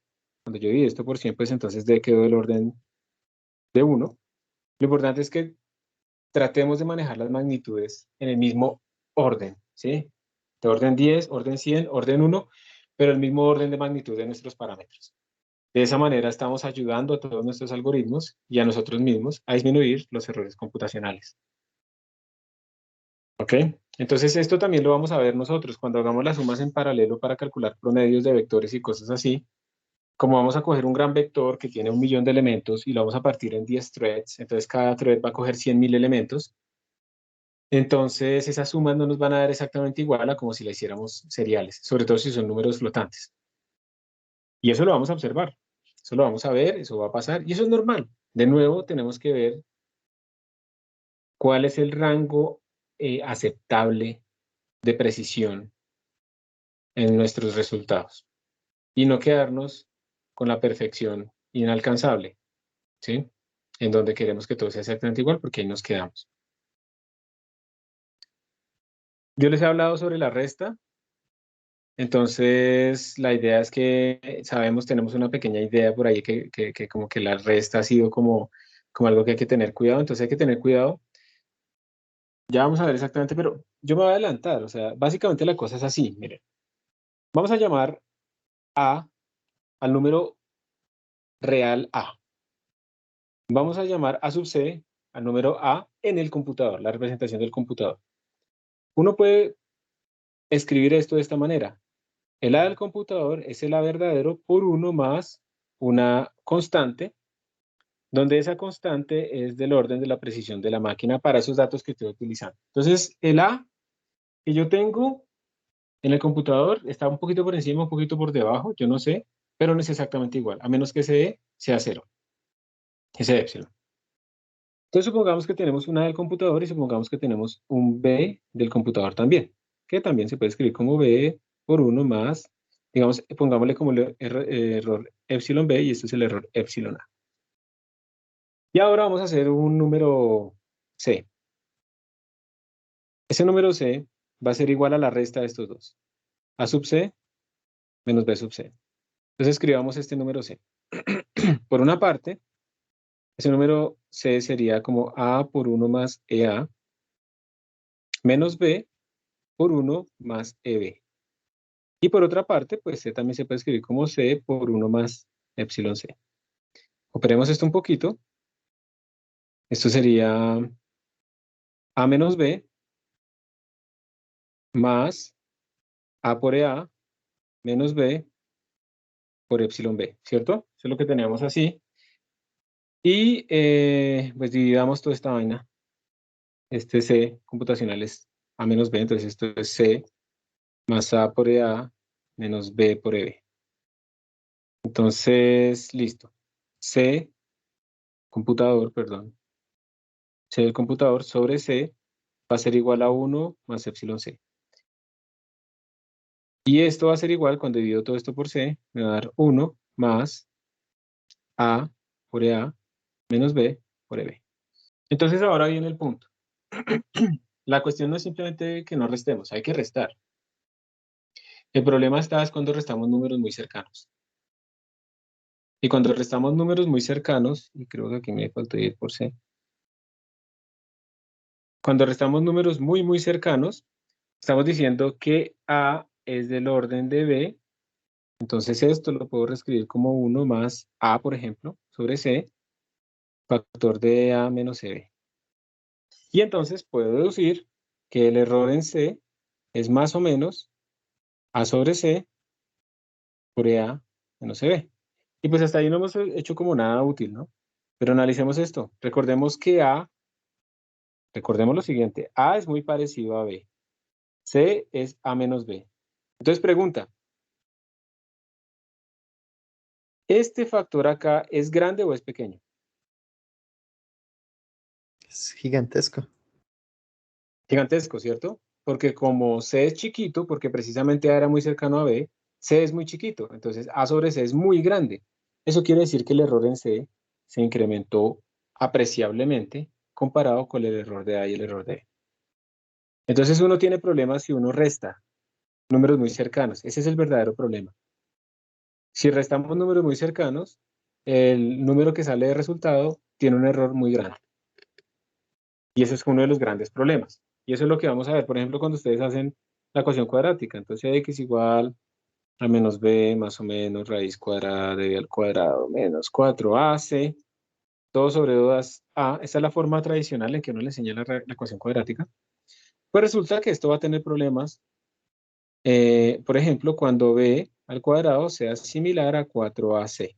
cuando yo divido esto por 100, pues entonces D quedó del orden de 1. Lo importante es que tratemos de manejar las magnitudes en el mismo orden, ¿sí? De orden 10, orden 100, orden 1, pero el mismo orden de magnitud de nuestros parámetros. De esa manera estamos ayudando a todos nuestros algoritmos y a nosotros mismos a disminuir los errores computacionales. ¿Ok? Entonces esto también lo vamos a ver nosotros cuando hagamos las sumas en paralelo para calcular promedios de vectores y cosas así. Como vamos a coger un gran vector que tiene 1.000.000 de elementos y lo vamos a partir en 10 threads, entonces cada thread va a coger 100.000 elementos. Entonces, esas sumas no nos van a dar exactamente igual a como si la hiciéramos seriales, sobre todo si son números flotantes. Y eso lo vamos a observar, eso lo vamos a ver, eso va a pasar, y eso es normal. De nuevo, tenemos que ver cuál es el rango aceptable de precisión en nuestros resultados y no quedarnos con la perfección inalcanzable, ¿sí? En donde queremos que todo sea exactamente igual, porque ahí nos quedamos. Yo les he hablado sobre la resta. Entonces, la idea es que tenemos una pequeña idea por ahí que como que la resta ha sido como algo que hay que tener cuidado. Entonces hay que tener cuidado. Ya vamos a ver exactamente, pero yo me voy a adelantar. O sea, básicamente la cosa es así. Miren, vamos a llamar A al número real A. Vamos a llamar A sub C al número A en el computador, la representación del computador. Uno puede escribir esto de esta manera. El A del computador es el A verdadero por 1 más una constante, donde esa constante es del orden de la precisión de la máquina para esos datos que estoy utilizando. Entonces, el A que yo tengo en el computador está un poquito por encima, un poquito por debajo, yo no sé, pero no es exactamente igual, a menos que ese E sea 0, ese épsilon. Entonces, supongamos que tenemos una del computador y supongamos que tenemos un B del computador también, que también se puede escribir como B por 1 más, digamos, pongámosle como el error epsilon B y esto es el error epsilon A. Y ahora vamos a hacer un número C. Ese número C va a ser igual a la resta de estos dos. A sub C menos B sub C. Entonces escribamos este número C. Por una parte, ese número C sería como A por 1 más EA menos B por 1 más EB. Y por otra parte, pues C también se puede escribir como C por 1 más epsilon C. Operemos esto un poquito. Esto sería A menos B más A por EA menos B por epsilon B, ¿cierto? Eso es lo que teníamos así. Y pues dividamos toda esta vaina. Este C computacional es A menos B, entonces esto es C más A por EA menos B por EB. Entonces, listo. C computador, perdón. C del computador sobre C va a ser igual a 1 más epsilon C. Y esto va a ser igual, cuando divido todo esto por C, me va a dar 1 más A por EA menos B por EB. Entonces ahora viene el punto. La cuestión no es simplemente que no restemos, hay que restar. El problema está es cuando restamos números muy cercanos. Y cuando restamos números muy cercanos, y creo que aquí me faltó ir por C. Cuando restamos números muy cercanos, estamos diciendo que A es del orden de B. Entonces esto lo puedo reescribir como 1 más A, por ejemplo, sobre C, factor de A menos CB. Y entonces puedo deducir que el error en C es más o menos A sobre C por A menos CB. Y pues hasta ahí no hemos hecho como nada útil, ¿no? Pero analicemos esto. Recordemos que recordemos lo siguiente, A es muy parecido a B. C es A menos B. Entonces pregunta, ¿este factor acá es grande o es pequeño? Es gigantesco. Gigantesco, ¿cierto? Porque como C es chiquito, porque precisamente A era muy cercano a B, C es muy chiquito. Entonces A sobre C es muy grande. Eso quiere decir que el error en C se incrementó apreciablemente comparado con el error de A y el error de B. Entonces uno tiene problemas si uno resta números muy cercanos. Ese es el verdadero problema. Si restamos números muy cercanos, el número que sale de resultado tiene un error muy grande. Y ese es uno de los grandes problemas. Y eso es lo que vamos a ver, por ejemplo, cuando ustedes hacen la ecuación cuadrática. Entonces x es igual a menos b más o menos raíz cuadrada de b al cuadrado menos 4ac, todo sobre 2a. Esa es la forma tradicional en que uno le enseña la ecuación cuadrática. Pues resulta que esto va a tener problemas, por ejemplo, cuando b al cuadrado sea similar a 4ac.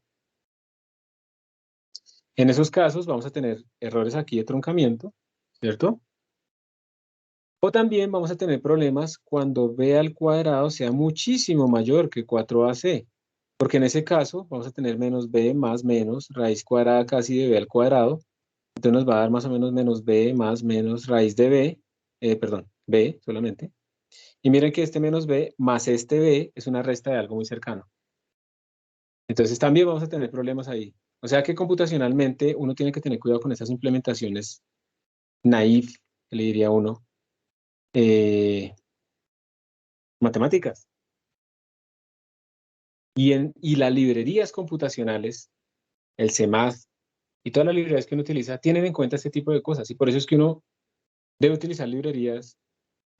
En esos casos vamos a tener errores aquí de truncamiento, ¿cierto? O también vamos a tener problemas cuando b al cuadrado sea muchísimo mayor que 4ac, porque en ese caso vamos a tener menos b más menos raíz cuadrada casi de b al cuadrado, entonces nos va a dar más o menos menos b más menos raíz de b, perdón, b solamente. Y miren que este menos b más este b es una resta de algo muy cercano. Entonces también vamos a tener problemas ahí. O sea que computacionalmente uno tiene que tener cuidado con esas implementaciones naif, que le diría uno, matemáticas. Y las librerías computacionales, el CMath y todas las librerías que uno utiliza tienen en cuenta este tipo de cosas. Y por eso es que uno debe utilizar librerías,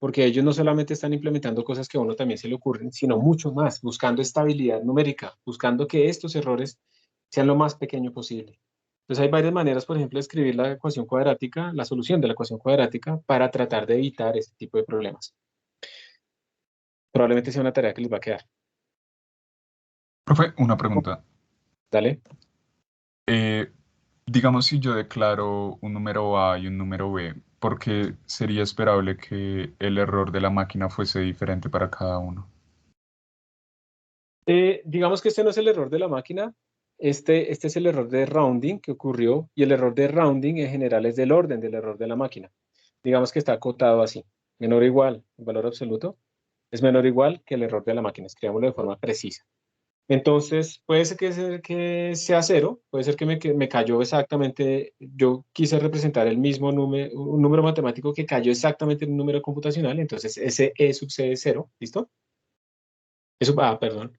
porque ellos no solamente están implementando cosas que a uno también se le ocurren, sino mucho más, buscando estabilidad numérica, buscando que estos errores sean lo más pequeño posible. Entonces hay varias maneras, por ejemplo, de escribir la ecuación cuadrática, la solución de la ecuación cuadrática, para tratar de evitar este tipo de problemas. Probablemente sea una tarea que les va a quedar. Profe, una pregunta. Dale. Digamos, si yo declaro un número A y un número B, ¿por qué sería esperable que el error de la máquina fuese diferente para cada uno? Digamos que este no es el error de la máquina, este es el error de rounding que ocurrió, y el error de rounding en general es del orden del error de la máquina. Digamos que está acotado así, menor o igual, en valor absoluto, es menor o igual que el error de la máquina, escribámoslo de forma precisa. Entonces, puede ser que sea cero, puede ser que me cayó exactamente, yo quise representar el mismo número, un número matemático que cayó exactamente en un número computacional, entonces ese E sub C es cero, ¿listo? Eso, perdón.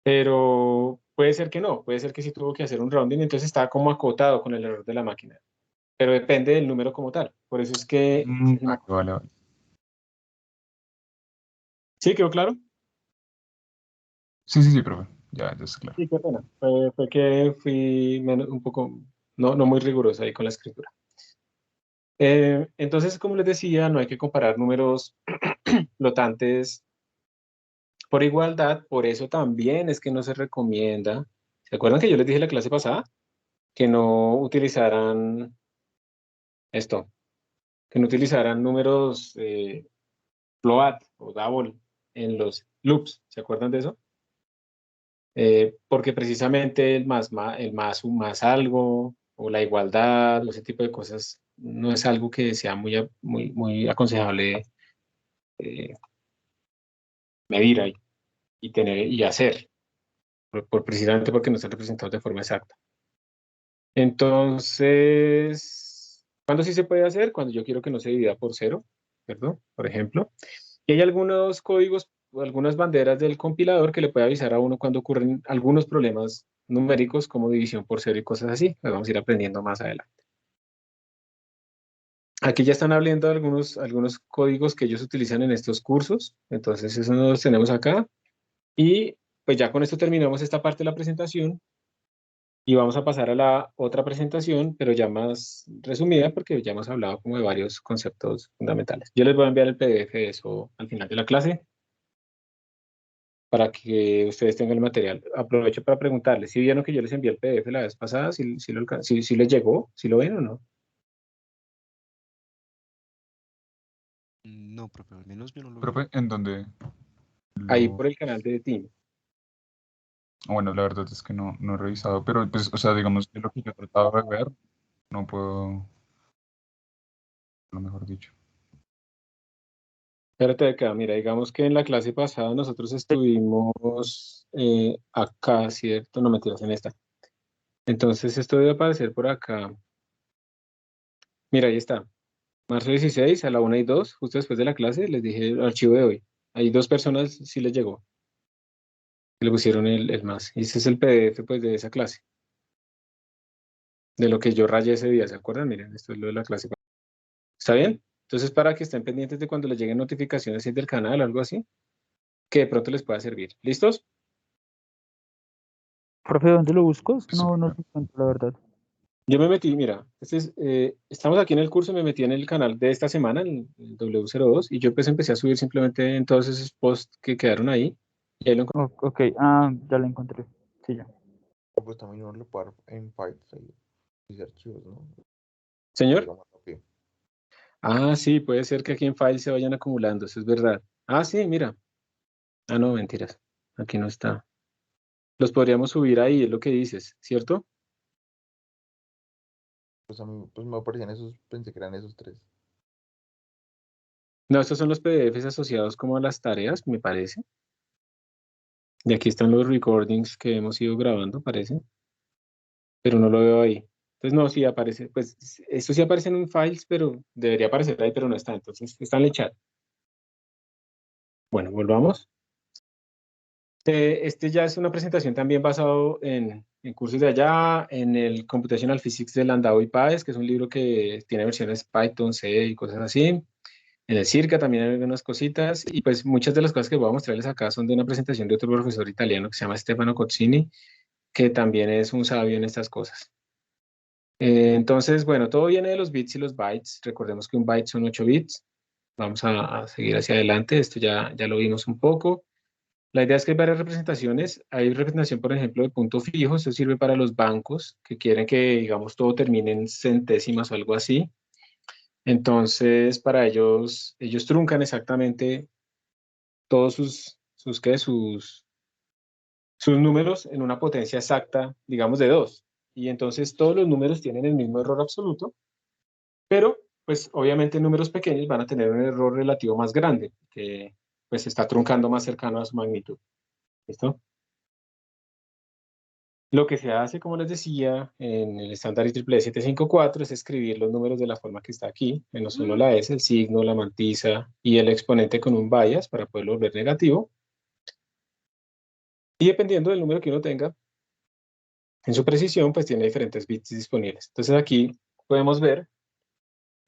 Pero puede ser que no, puede ser que sí tuvo que hacer un rounding, entonces está como acotado con el error de la máquina. Pero depende del número como tal. Por eso es que... Vale, vale. ¿Sí quedó claro? Sí, profe. Ya está claro. Sí, qué pena. Fue que fui un poco, no muy riguroso ahí con la escritura. Entonces, como les decía, no hay que comparar números flotantes por igualdad, por eso también es que no se recomienda. ¿Se acuerdan que yo les dije en la clase pasada que no utilizaran esto, que no utilizaran números float o double en los loops? ¿Se acuerdan de eso? Porque precisamente el más un más algo o la igualdad o ese tipo de cosas no es algo que sea muy aconsejable eh, medir ahí y tener y hacer, precisamente porque no están representados de forma exacta. Entonces, ¿cuándo sí se puede hacer? Cuando yo quiero que no se divida por cero, ¿cierto? Por ejemplo. Y hay algunos códigos o algunas banderas del compilador que le puede avisar a uno cuando ocurren algunos problemas numéricos como división por cero y cosas así. Las vamos a ir aprendiendo más adelante. Aquí ya están hablando de algunos códigos que ellos utilizan en estos cursos. Entonces, eso nos los tenemos acá. Y pues ya con esto terminamos esta parte de la presentación. Y vamos a pasar a la otra presentación, pero ya más resumida, porque ya hemos hablado como de varios conceptos fundamentales. Yo les voy a enviar el PDF de eso al final de la clase, para que ustedes tengan el material. Aprovecho para preguntarles, ¿si vieron que yo les envié el PDF la vez pasada? ¿Si les llegó? ¿Si lo ven o no? No, profe, al menos yo no lo vi. Profe, ¿en dónde Ahí lo...? por el canal de Team. Bueno, la verdad es que no he revisado, pero pues, o sea, digamos, de lo que yo he tratado de ver, no puedo, lo mejor dicho. Espérate acá, mira, digamos que en la clase pasada nosotros estuvimos acá, ¿cierto? No, mentiras, en esta. Entonces esto debe aparecer por acá. Mira, ahí está. Marzo 16 a la 1:02, justo después de la clase, les dije el archivo de hoy. Hay 2 personas, sí les llegó. Le pusieron el más. Y ese es el PDF, pues, de esa clase. De lo que yo rayé ese día, ¿se acuerdan? Miren, esto es lo de la clase. ¿Está bien? Entonces, para que estén pendientes de cuando les lleguen notificaciones si es del canal o algo así, que de pronto les pueda servir. ¿Listos? Profe, ¿dónde lo busco? Es que Eso, no profe. lo encuentro, la verdad. Yo me metí, mira, estamos aquí en el curso, me metí en el canal de esta semana, el W02, y yo pues empecé a subir simplemente en todos esos posts que quedaron ahí, y ahí lo encontré. Ok, ya lo encontré. Sí, ya. Pues también uno lo puede en files ahí, y archivos, ¿no? Señor. Llega más rápido. Ah, sí, puede ser que aquí en File se vayan acumulando, eso es verdad. Ah, sí, mira. Ah, no, mentiras. Aquí no está. Los podríamos subir ahí, es lo que dices, ¿cierto? Pues a mí pues me aparecían esos, pensé que eran esos 3. No, estos son los PDFs asociados como a las tareas, me parece. Y aquí están los recordings que hemos ido grabando, parece. Pero no lo veo ahí. Entonces, no, sí aparece. Pues esto sí aparece en un files, pero debería aparecer ahí, pero no está. Entonces, está en el chat. Bueno, volvamos. Este ya es una presentación también basado en cursos de allá, en el Computational Physics de Landau y Páez, que es un libro que tiene versiones Python, C y cosas así. En el Circa también hay algunas cositas, y pues muchas de las cosas que voy a mostrarles acá son de una presentación de otro profesor italiano que se llama Stefano Cozzini, que también es un sabio en estas cosas. Entonces, bueno, todo viene de los bits y los bytes. Recordemos que un byte son 8 bits. Vamos a seguir hacia adelante. Esto ya lo vimos un poco. La idea es que hay varias representaciones. Hay representación, por ejemplo, de punto fijo. Esto sirve para los bancos que quieren que, digamos, todo termine en centésimas o algo así. Entonces, para ellos truncan exactamente todos sus números en una potencia exacta, digamos, de 2. Y entonces todos los números tienen el mismo error absoluto, pero pues obviamente números pequeños van a tener un error relativo más grande, que pues está truncando más cercano a su magnitud. ¿Listo? Lo que se hace, como les decía, en el estándar IEEE 754 es escribir los números de la forma que está aquí, menos uno la S, el signo, la mantisa y el exponente con un bias para poderlo volver negativo. Y dependiendo del número que uno tenga, en su precisión, pues tiene diferentes bits disponibles. Entonces aquí podemos ver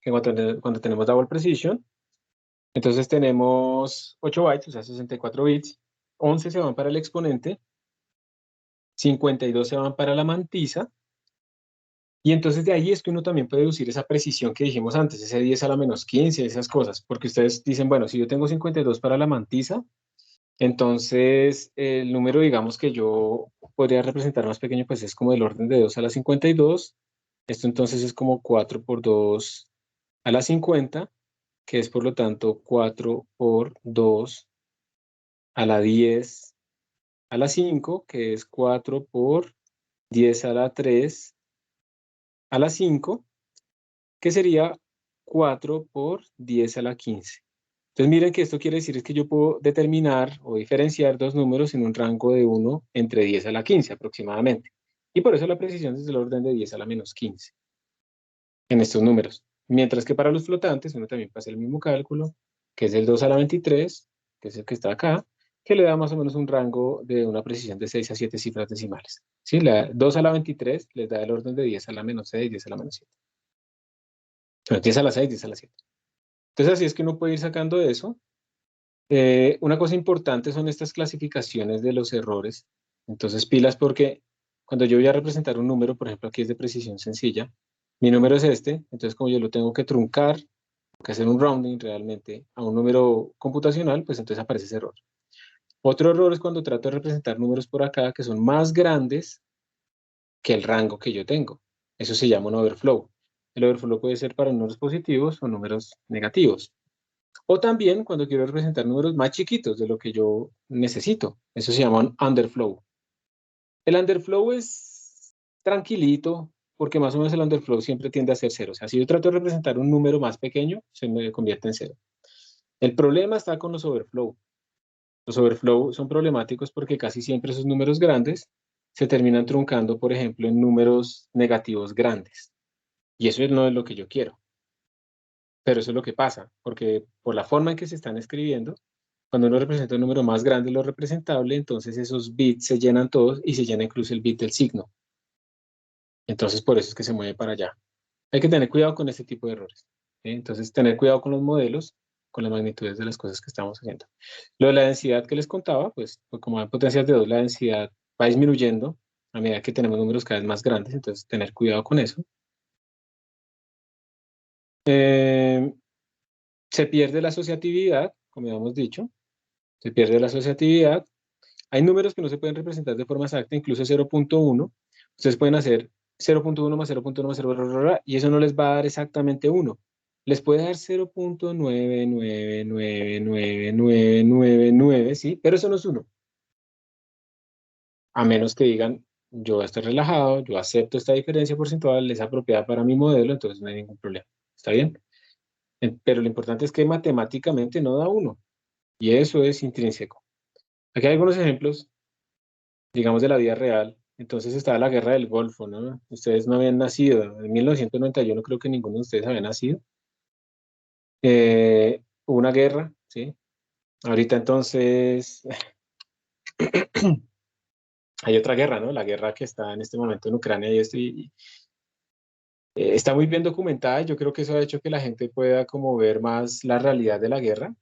que cuando tenemos double precision, entonces tenemos 8 bytes, o sea, 64 bits, 11 se van para el exponente, 52 se van para la mantisa, y entonces de ahí es que uno también puede deducir esa precisión que dijimos antes, ese 10 a la menos 15, esas cosas, porque ustedes dicen, bueno, si yo tengo 52 para la mantisa, entonces el número, digamos, que yo podría representar más pequeño, pues es como del orden de 2 a la 52, esto entonces es como 4 por 2 a la 50, que es por lo tanto 4 por 2 a la 10 a la 5, que es 4 por 10 a la 3 a la 5, que sería 4 por 10 a la 15. Entonces miren que esto quiere decir es que yo puedo determinar o diferenciar dos números en un rango de 1 entre 10 a la 15 aproximadamente. Y por eso la precisión es del orden de 10 a la menos 15 en estos números. Mientras que para los flotantes uno también puede hacer el mismo cálculo, que es del 2 a la 23, que es el que está acá, que le da más o menos un rango de una precisión de 6 a 7 cifras decimales. ¿Sí? La 2 a la 23 les da el orden de 10 a la menos 6, 10 a la menos 7. Bueno, 10 a la 6, 10 a la 7. Entonces así es que uno puede ir sacando eso. Una cosa importante son estas clasificaciones de los errores. Entonces pilas porque cuando yo voy a representar un número, por ejemplo aquí es de precisión sencilla, mi número es este, entonces como yo lo tengo que truncar, que hacer un rounding realmente a un número computacional, pues entonces aparece ese error. Otro error es cuando trato de representar números por acá que son más grandes que el rango que yo tengo. Eso se llama un overflow. El overflow puede ser para números positivos o números negativos. O también cuando quiero representar números más chiquitos de lo que yo necesito. Eso se llama un underflow. El underflow es tranquilito porque más o menos el underflow siempre tiende a ser cero. O sea, si yo trato de representar un número más pequeño, se me convierte en cero. El problema está con los overflow. Los overflow son problemáticos porque casi siempre esos números grandes se terminan truncando, por ejemplo, en números negativos grandes. Y eso no es lo que yo quiero. Pero eso es lo que pasa, porque por la forma en que se están escribiendo, cuando uno representa un número más grande de lo representable, entonces esos bits se llenan todos y se llena incluso el bit del signo. Entonces por eso es que se mueve para allá. Hay que tener cuidado con este tipo de errores. ¿Sí? Entonces tener cuidado con los modelos, con las magnitudes de las cosas que estamos haciendo. Lo de la densidad que les contaba, pues como hay potencias de 2, la densidad va disminuyendo a medida que tenemos números cada vez más grandes, entonces tener cuidado con eso. Se pierde la asociatividad, como ya hemos dicho, se pierde la asociatividad. Hay números que no se pueden representar de forma exacta, incluso 0.1. Ustedes pueden hacer 0.1 más 0.1 más 0, y eso no les va a dar exactamente 1. Les puede dar 0.9999999, ¿sí? Pero eso no es 1. A menos que digan, yo estoy relajado, yo acepto esta diferencia porcentual, es apropiada para mi modelo, entonces no hay ningún problema. ¿Está bien? Pero lo importante es que matemáticamente no da 1. Y eso es intrínseco. Aquí hay algunos ejemplos, digamos, de la vida real. Entonces estaba la guerra del Golfo, ¿no? Ustedes no habían nacido. En 1991 creo que ninguno de ustedes había nacido. Hubo una guerra, ¿sí? Ahorita entonces hay otra guerra, ¿no? La guerra que está en este momento en Ucrania y esto está muy bien documentada y yo creo que eso ha hecho que la gente pueda como ver más la realidad de la guerra.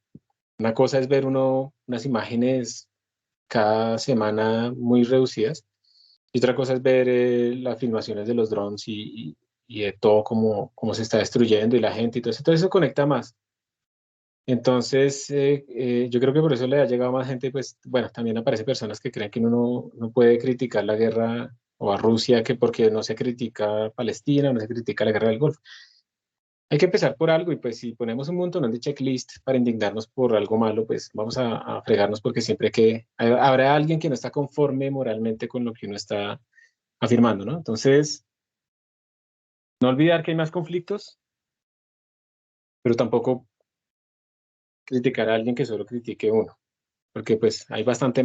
Una cosa es ver unas imágenes cada semana muy reducidas. Y otra cosa es ver las filmaciones de los drones y de todo cómo se está destruyendo y la gente y todo eso. Entonces eso conecta más. Entonces yo creo que por eso le ha llegado más gente, pues bueno, también aparecen personas que creen que uno no puede criticar la guerra o a Rusia, que porque no se critica a Palestina, no se critica la guerra del Golfo. Hay que empezar por algo y pues si ponemos un montón de checklist para indignarnos por algo malo, pues vamos a fregarnos porque siempre habrá alguien que no está conforme moralmente con lo que uno está afirmando, ¿no? Entonces, no olvidar que hay más conflictos, pero tampoco criticar a alguien que solo critique uno, porque pues hay bastantes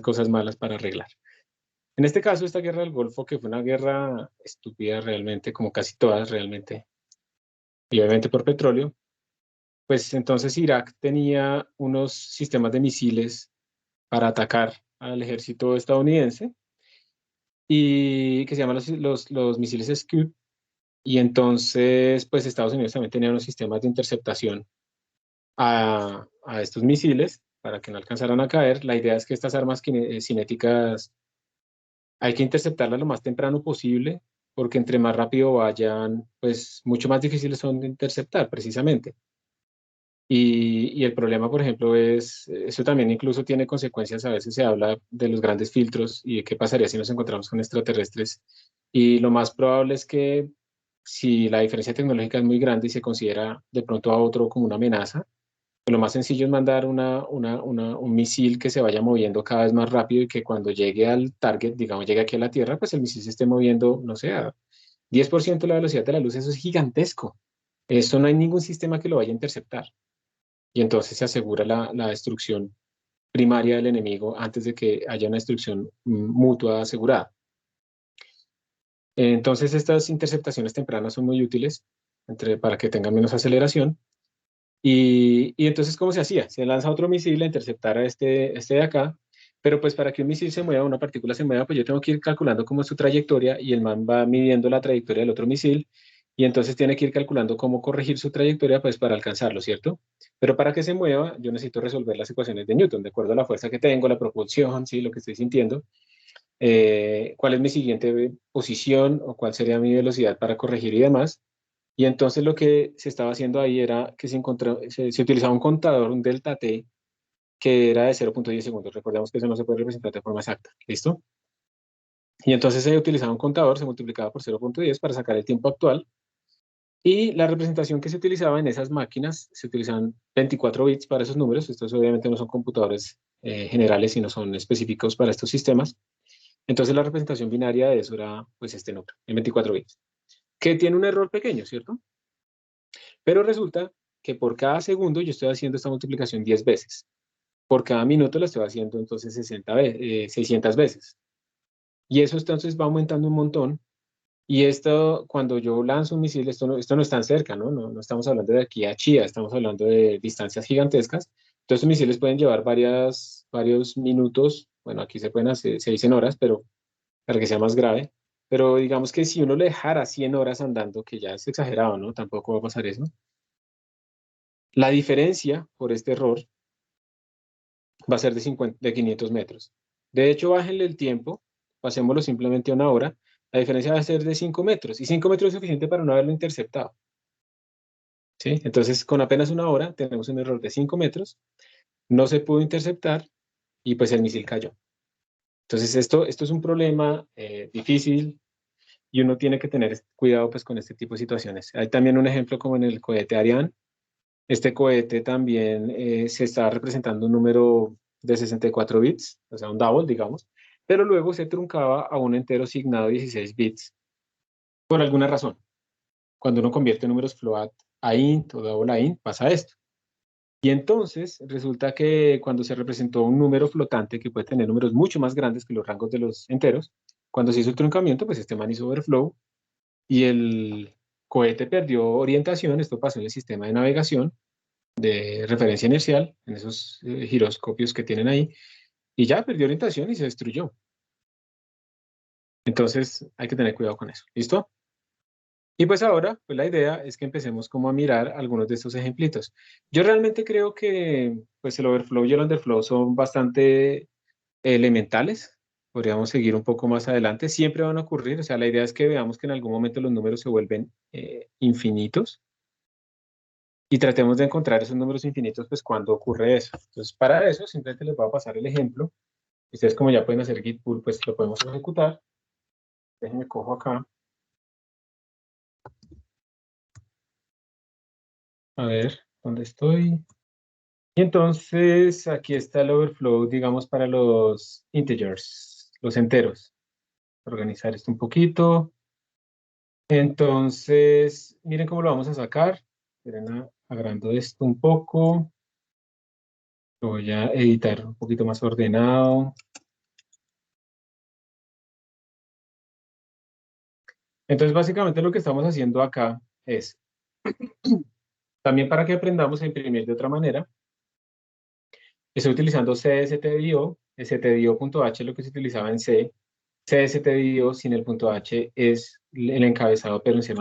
cosas malas para arreglar. En este caso, esta guerra del Golfo, que fue una guerra estúpida realmente, como casi todas realmente, y obviamente por petróleo, pues entonces Irak tenía unos sistemas de misiles para atacar al ejército estadounidense y que se llaman los misiles Scud. Y entonces, pues Estados Unidos también tenía unos sistemas de interceptación a estos misiles para que no alcanzaran a caer. La idea es que estas armas cinéticas hay que interceptarlas lo más temprano posible, porque entre más rápido vayan, pues mucho más difíciles son de interceptar, precisamente. Y el problema, por ejemplo, eso también incluso tiene consecuencias, a veces se habla de los grandes filtros y de qué pasaría si nos encontramos con extraterrestres. Y lo más probable es que si la diferencia tecnológica es muy grande y se considera de pronto a otro como una amenaza, pues lo más sencillo es mandar un misil que se vaya moviendo cada vez más rápido y que cuando llegue al target, digamos, llegue aquí a la Tierra, pues el misil se esté moviendo, no sé, a 10% de la velocidad de la luz. Eso es gigantesco. Esto no hay ningún sistema que lo vaya a interceptar y entonces se asegura la destrucción primaria del enemigo antes de que haya una destrucción mutua asegurada. Entonces estas interceptaciones tempranas son muy útiles para que tengan menos aceleración Y entonces, ¿cómo se hacía? Se lanza otro misil a interceptar a este de acá, pero pues para que un misil se mueva, una partícula se mueva, pues yo tengo que ir calculando cómo es su trayectoria y el man va midiendo la trayectoria del otro misil y entonces tiene que ir calculando cómo corregir su trayectoria pues para alcanzarlo, ¿cierto? Pero para que se mueva, yo necesito resolver las ecuaciones de Newton, de acuerdo a la fuerza que tengo, la propulsión, ¿sí? Lo que estoy sintiendo, cuál es mi siguiente posición o cuál sería mi velocidad para corregir y demás. Y entonces lo que se estaba haciendo ahí era que se utilizaba un contador, un delta T, que era de 0.10 segundos. Recordemos que eso no se puede representar de forma exacta. ¿Listo? Y entonces se utilizaba un contador, se multiplicaba por 0.10 para sacar el tiempo actual. Y la representación que se utilizaba en esas máquinas, se utilizaban 24 bits para esos números. Estos obviamente no son computadores generales, sino son específicos para estos sistemas. Entonces la representación binaria de eso era pues este número, en 24 bits, que tiene un error pequeño, ¿cierto? Pero resulta que por cada segundo yo estoy haciendo esta multiplicación 10 veces. Por cada minuto la estoy haciendo entonces 600 veces. Y eso entonces va aumentando un montón. Y esto, cuando yo lanzo un misil, esto no es tan cerca, ¿no? No estamos hablando de aquí a Chía, estamos hablando de distancias gigantescas. Entonces, los misiles pueden llevar varios minutos. Bueno, aquí se dicen horas, pero para que sea más grave. Pero digamos que si uno le dejara 100 horas andando, que ya es exagerado, ¿no? Tampoco va a pasar eso. La diferencia por este error va a ser de 500 metros. De hecho, bájenle el tiempo, pasémoslo simplemente a una hora, la diferencia va a ser de 5 metros, y 5 metros es suficiente para no haberlo interceptado. ¿Sí? Entonces, con apenas una hora tenemos un error de 5 metros, no se pudo interceptar y pues el misil cayó. Entonces, esto es un problema difícil y uno tiene que tener cuidado pues con este tipo de situaciones. Hay también un ejemplo como en el cohete Ariane. Este cohete también se está representando un número de 64 bits, o sea, un double, digamos, pero luego se truncaba a un entero signado 16 bits, por alguna razón. Cuando uno convierte números float a int o double a int, pasa esto. Y entonces resulta que cuando se representó un número flotante que puede tener números mucho más grandes que los rangos de los enteros, cuando se hizo el truncamiento, pues este man hizo overflow y el cohete perdió orientación. Esto pasó en el sistema de navegación de referencia inercial, en esos giroscopios que tienen ahí, y ya perdió orientación y se destruyó. Entonces hay que tener cuidado con eso. ¿Listo? Y pues ahora, pues la idea es que empecemos como a mirar algunos de estos ejemplitos. Yo realmente creo que pues el overflow y el underflow son bastante elementales. Podríamos seguir un poco más adelante. Siempre van a ocurrir. O sea, la idea es que veamos que en algún momento los números se vuelven infinitos. Y tratemos de encontrar esos números infinitos, pues cuando ocurre eso. Entonces, para eso, simplemente les voy a pasar el ejemplo. Ustedes como ya pueden hacer git pull, pues lo podemos ejecutar. Déjenme cojo acá. A ver, ¿dónde estoy? Y entonces, aquí está el overflow, digamos, para los integers, los enteros. Organizar esto un poquito. Entonces, miren cómo lo vamos a sacar. Esperen, agrando esto un poco. Lo voy a editar un poquito más ordenado. Entonces, básicamente lo que estamos haciendo acá es, también para que aprendamos a imprimir de otra manera, estoy utilizando CSTDIO, stdio.h lo que se utilizaba en C, CSTDIO sin el punto H es el encabezado, pero en C++.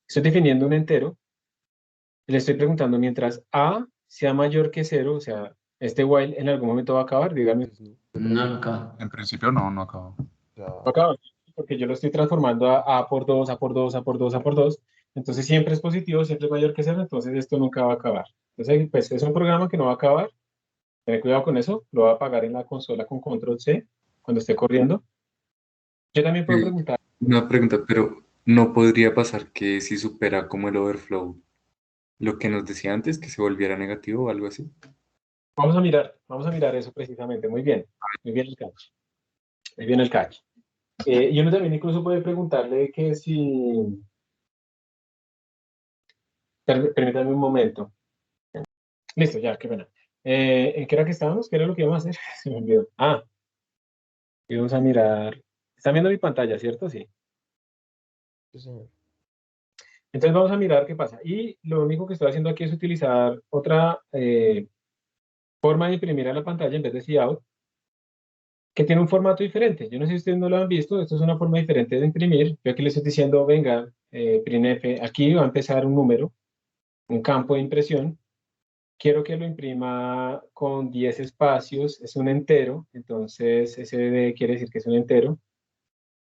Estoy definiendo un entero, le estoy preguntando mientras A sea mayor que 0, o sea, este while en algún momento va a acabar, díganme. No, acá. En principio no acabo. Ya. Va a acabar, porque yo lo estoy transformando a A por 2, A por 2, A por 2, A por 2, entonces siempre es positivo, siempre es mayor que 0, entonces esto nunca va a acabar. Entonces, pues es un programa que no va a acabar. Ten cuidado con eso, lo va a apagar en la consola con control C cuando esté corriendo. Yo también puedo preguntar. Una pregunta, pero ¿no podría pasar que si supera como el overflow lo que nos decía antes, que se volviera negativo o algo así? Vamos a mirar eso precisamente. Muy bien el catch. Muy bien el catch. Y uno también incluso puede preguntarle que si... Permítame un momento. Listo, ya, qué pena. ¿En qué era que estábamos? ¿Qué era lo que íbamos a hacer? Se me olvidó. Íbamos a mirar. Están viendo mi pantalla, ¿cierto? Sí. Sí, señor. Entonces vamos a mirar qué pasa. Y lo único que estoy haciendo aquí es utilizar otra forma de imprimir a la pantalla en vez de Cout, que tiene un formato diferente. Yo no sé si ustedes no lo han visto, esto es una forma diferente de imprimir. Yo aquí les estoy diciendo, venga, printf, aquí va a empezar un número, un campo de impresión. Quiero que lo imprima con 10 espacios, es un entero, entonces SD quiere decir que es un entero.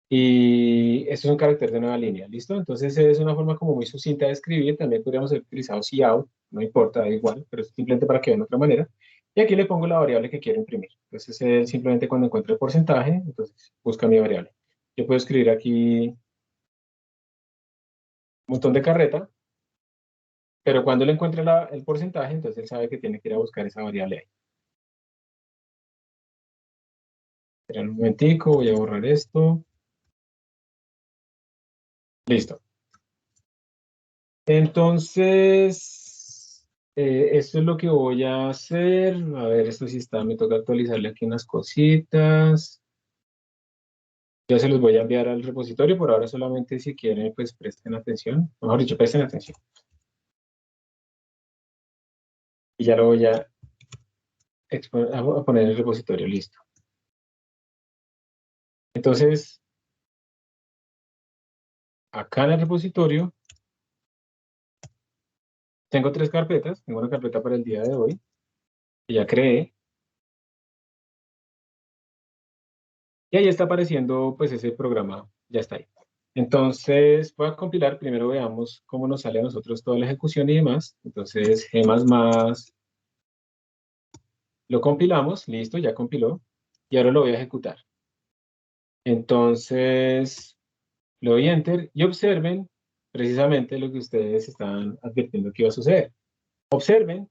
Y esto es un carácter de nueva línea, ¿listo? Entonces es una forma como muy sucinta de escribir, también podríamos haber utilizado cout, no importa, da igual, pero es simplemente para que vean de otra manera. Y aquí le pongo la variable que quiero imprimir. Entonces simplemente cuando encuentre el porcentaje, entonces busca mi variable. Yo puedo escribir aquí un montón de carreta, pero cuando le encuentre el porcentaje, entonces él sabe que tiene que ir a buscar esa variable ahí. Espera un momentico, voy a borrar esto. Listo. Entonces, esto es lo que voy a hacer. A ver, esto sí está, me toca actualizarle aquí unas cositas. Ya se los voy a enviar al repositorio. Por ahora solamente si quieren, pues presten atención. Mejor dicho, presten atención. Y ya lo voy a poner en el repositorio, listo. Entonces, acá en el repositorio, tengo 3 carpetas. Tengo una carpeta para el día de hoy, que ya creé. Y ahí está apareciendo, pues, ese programa. Ya está ahí. Entonces, voy a compilar. Primero veamos cómo nos sale a nosotros toda la ejecución y demás. Entonces, G++, lo compilamos. Listo, ya compiló. Y ahora lo voy a ejecutar. Entonces, le doy Enter y observen precisamente lo que ustedes están advirtiendo que iba a suceder. Observen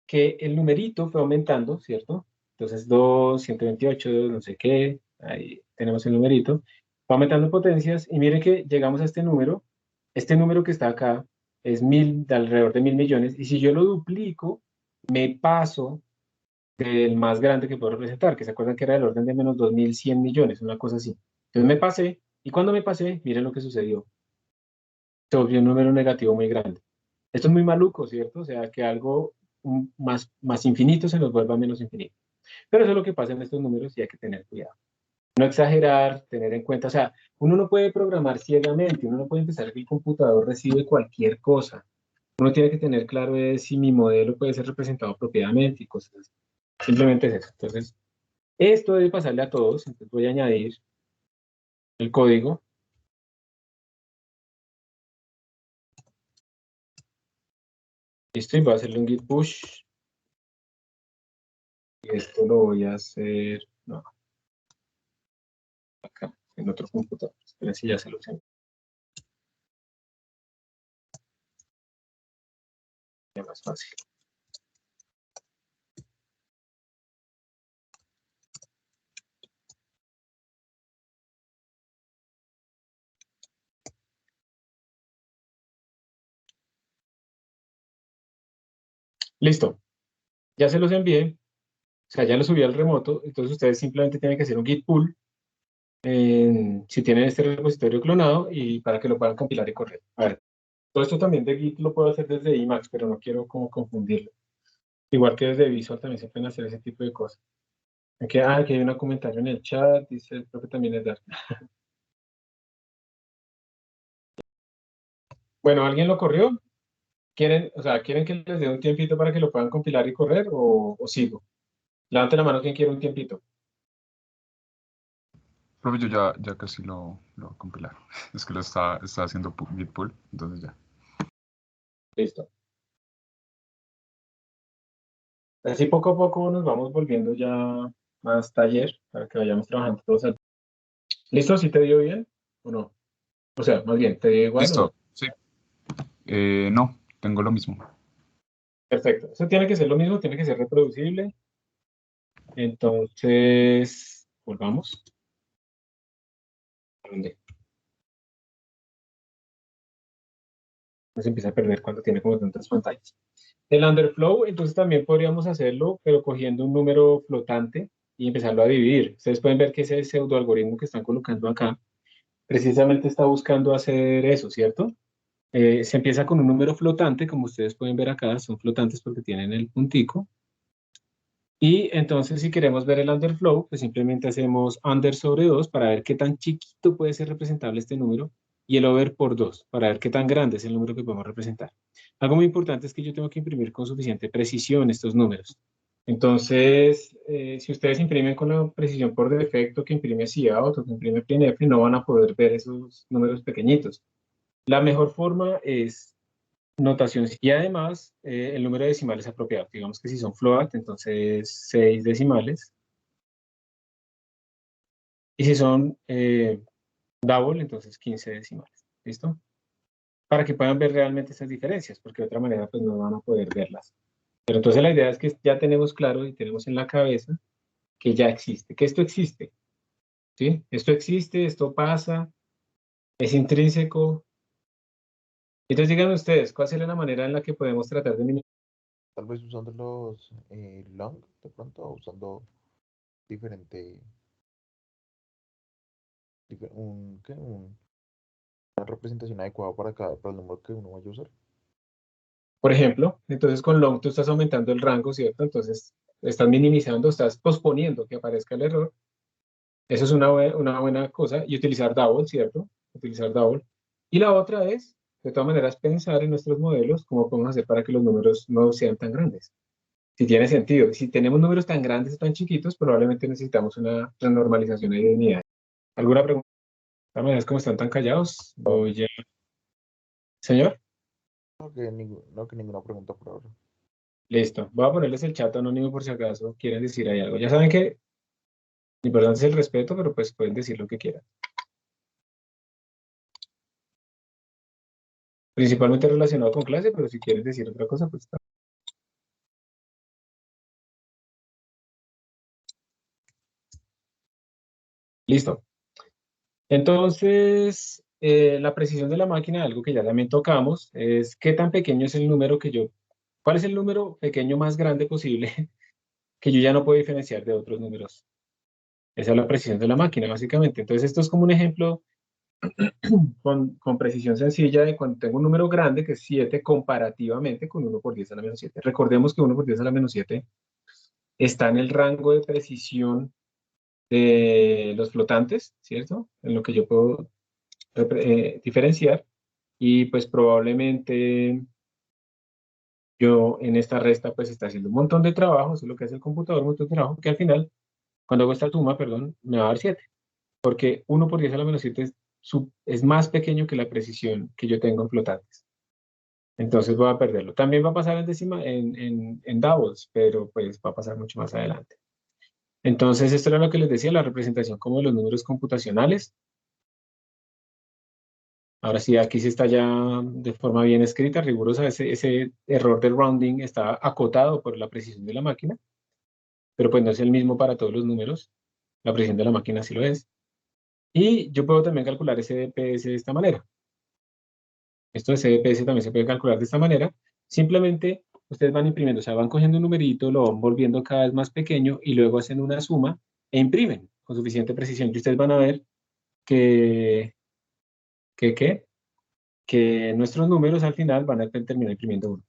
que el numerito fue aumentando, ¿cierto? Entonces 2, 128, no sé qué, ahí tenemos el numerito. Va aumentando potencias y miren que llegamos a este número que está acá es de alrededor de 1.000 millones, y si yo lo duplico, me paso del más grande que puedo representar, que se acuerdan que era del orden de menos 2.100 millones, una cosa así. Entonces me pasé, y cuando me pasé, miren lo que sucedió. Se volvió un número negativo muy grande. Esto es muy maluco, ¿cierto? O sea, que algo más infinito se nos vuelva menos infinito. Pero eso es lo que pasa en estos números y hay que tener cuidado. No exagerar, tener en cuenta, o sea, uno no puede programar ciegamente, uno no puede empezar que el computador recibe cualquier cosa. Uno tiene que tener claro si mi modelo puede ser representado apropiadamente y cosas así. Simplemente es eso. Entonces, esto debe pasarle a todos. Entonces voy a añadir el código. Listo, y voy a hacerle un git push. Y esto lo voy a hacer, no, acá, en otro computador. Esperen si ya se lo sé. Ya más fácil. Listo. Ya se los envié. O sea, ya lo subí al remoto. Entonces ustedes simplemente tienen que hacer un git pull si tienen este repositorio clonado y para que lo puedan compilar y correr. A ver, todo esto también de Git lo puedo hacer desde Emacs, pero no quiero como confundirlo. Igual que desde Visual también se pueden hacer ese tipo de cosas. Aquí hay un comentario en el chat, dice, creo que también es Dark. Bueno, ¿alguien lo corrió? ¿Quieren que les dé un tiempito para que lo puedan compilar y correr o sigo? Levanten la mano quien quiere un tiempito. Profe, yo ya casi lo compilaron. Es que lo está haciendo git pull, entonces ya. Listo. Así poco a poco nos vamos volviendo ya más taller para que vayamos trabajando todos. ¿Listo? ¿Sí te dio bien o no? O sea, más bien, ¿te dio igual o Listo, no? sí. No, tengo lo mismo. Perfecto. Eso tiene que ser lo mismo, tiene que ser reproducible. Entonces, volvamos. ¿A dónde? Se empieza a perder cuando tiene como tantas pantallas. El underflow, entonces también podríamos hacerlo, pero cogiendo un número flotante y empezarlo a dividir. Ustedes pueden ver que ese pseudo algoritmo que están colocando acá, precisamente está buscando hacer eso, ¿cierto? Se empieza con un número flotante, como ustedes pueden ver acá, son flotantes porque tienen el puntico. Y entonces si queremos ver el underflow, pues simplemente hacemos under sobre 2 para ver qué tan chiquito puede ser representable este número y el over por 2 para ver qué tan grande es el número que podemos representar. Algo muy importante es que yo tengo que imprimir con suficiente precisión estos números. Entonces, si ustedes imprimen con la precisión por defecto que imprime Cout o que imprime PNF, no van a poder ver esos números pequeñitos. La mejor forma es notación y además el número de decimales apropiado. Digamos que si son float, entonces 6 decimales. Y si son double, entonces 15 decimales. ¿Listo? Para que puedan ver realmente esas diferencias, porque de otra manera pues no van a poder verlas. Pero entonces la idea es que ya tenemos claro y tenemos en la cabeza que ya existe, que esto existe. ¿Sí? Esto existe, esto pasa, es intrínseco. Entonces díganme ustedes, ¿cuál sería la manera en la que podemos tratar de minimizar? Tal vez usando los long, de pronto, o usando diferente, una representación adecuada para el número que uno vaya a usar. Por ejemplo, entonces con long tú estás aumentando el rango, ¿cierto? Entonces estás minimizando, estás posponiendo que aparezca el error. Eso es una buena cosa. Y utilizar double, ¿cierto? Utilizar double. Y la otra es, de todas maneras, pensar en nuestros modelos, cómo podemos hacer para que los números no sean tan grandes. Si tiene sentido. Si tenemos números tan grandes o tan chiquitos, probablemente necesitamos una renormalización ahí de unidades. ¿Alguna pregunta? De todas maneras, como están tan callados, voy a... Señor, No que ninguna pregunta por ahora. listo. Voy a ponerles el chat anónimo por si acaso quieren decir ahí algo. Ya saben que lo importante es el respeto, pero pues pueden decir lo que quieran. Principalmente relacionado con clase, pero si quieren decir otra cosa, pues está. Listo. Entonces, la precisión de la máquina, algo que ya también tocamos, es qué tan pequeño es el número ¿cuál es el número pequeño más grande posible que yo ya no puedo diferenciar de otros números? Esa es la precisión de la máquina, básicamente. Entonces, esto es como un ejemplo con precisión sencilla de cuando tengo un número grande, que es 7, comparativamente con 1 por 10 a la menos 7. Recordemos que 1 por 10 a la menos 7 está en el rango de precisión de los flotantes, ¿cierto? En lo que yo puedo diferenciar. Y pues probablemente yo en esta resta pues está haciendo un montón de trabajo, eso es lo que hace el computador, un montón de trabajo, que al final, cuando hago esta suma, perdón, me va a dar 7. Porque 1 por 10 a la menos 7 es más pequeño que la precisión que yo tengo en flotantes. Entonces voy a perderlo. También va a pasar en doubles, pero pues va a pasar mucho más adelante. Entonces esto era lo que les decía, la representación como de los números computacionales. Ahora sí, aquí sí está ya de forma bien escrita, rigurosa. Ese error del rounding está acotado por la precisión de la máquina, pero pues no es el mismo para todos los números. La precisión de la máquina sí lo es. Y yo puedo también calcular ese DPS de esta manera. Esto de CDPS también se puede calcular de esta manera. Simplemente ustedes van imprimiendo, o sea, van cogiendo un numerito, lo van volviendo cada vez más pequeño y luego hacen una suma e imprimen con suficiente precisión. Y ustedes van a ver que, que, que nuestros números al final van a terminar imprimiendo uno.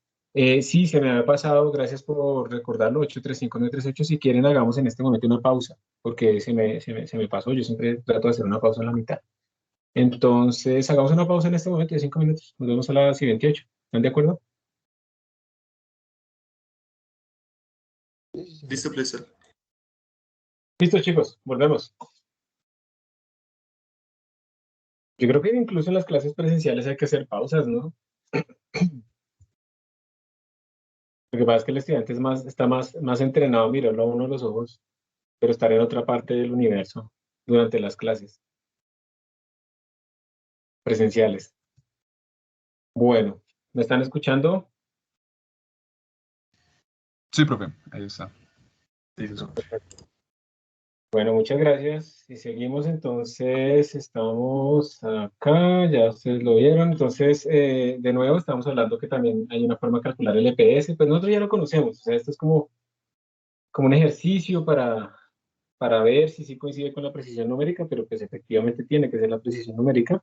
Sí, se me había pasado, gracias por recordarlo, 835-938. Si quieren, hagamos en este momento una pausa, porque se me pasó. Yo siempre trato de hacer una pausa en la mitad. Entonces, hagamos una pausa en este momento de 5 minutos. Nos vemos a las 28. ¿Están de acuerdo? Sí, sí, sí. Listo, profesor. Listo, chicos, volvemos. Yo creo que incluso en las clases presenciales hay que hacer pausas, ¿no? Lo que pasa es que el estudiante está más entrenado a mirarlo a uno a los ojos, pero estar en otra parte del universo durante las clases presenciales. Bueno, ¿me están escuchando? Sí, profe, ahí está. Sí, Listo. Bueno, muchas gracias. Y seguimos entonces, estamos acá, ya ustedes lo vieron. Entonces, de nuevo, estamos hablando que también hay una forma de calcular el EPS, pues nosotros ya lo conocemos, o sea, esto es como un ejercicio para ver si sí coincide con la precisión numérica, pero pues efectivamente tiene que ser la precisión numérica.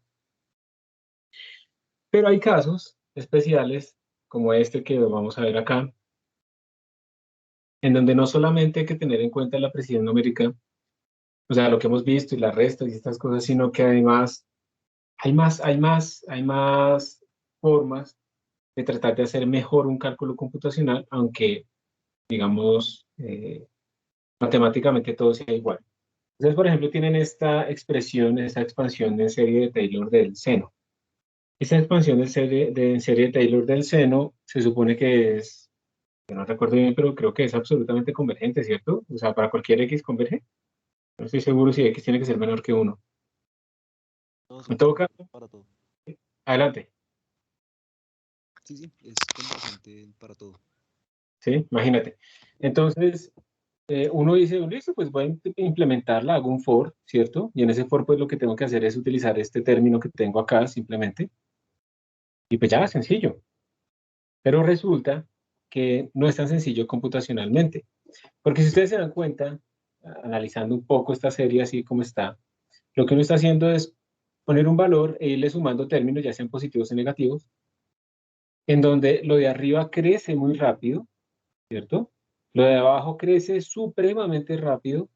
Pero hay casos especiales, como este que vamos a ver acá, en donde no solamente hay que tener en cuenta la precisión numérica, o sea, lo que hemos visto y las restas y estas cosas, sino que además hay más formas de tratar de hacer mejor un cálculo computacional, aunque, digamos, matemáticamente todo sea igual. Entonces, por ejemplo, tienen esta expresión, esta expansión en serie de Taylor del seno. Esta expansión en serie de Taylor del seno se supone que es, yo no recuerdo bien, pero creo que es absolutamente convergente, ¿cierto? O sea, para cualquier x converge. No estoy seguro si x tiene que ser menor que 1. No, En todo caso, para todo. adelante. Sí, sí, es convergente para todo. ¿Sí? Imagínate. Entonces, uno dice, listo, pues voy a implementarla, hago un for, ¿cierto? Y en ese for, pues lo que tengo que hacer es utilizar este término que tengo acá, simplemente. Y pues ya, sencillo. Pero resulta que no es tan sencillo computacionalmente. Porque si ustedes se dan cuenta, analizando un poco esta serie así como está, lo que uno está haciendo es poner un valor e irle sumando términos, ya sean positivos o negativos, en donde lo de arriba crece muy rápido, ¿cierto? Lo de abajo crece supremamente rápido,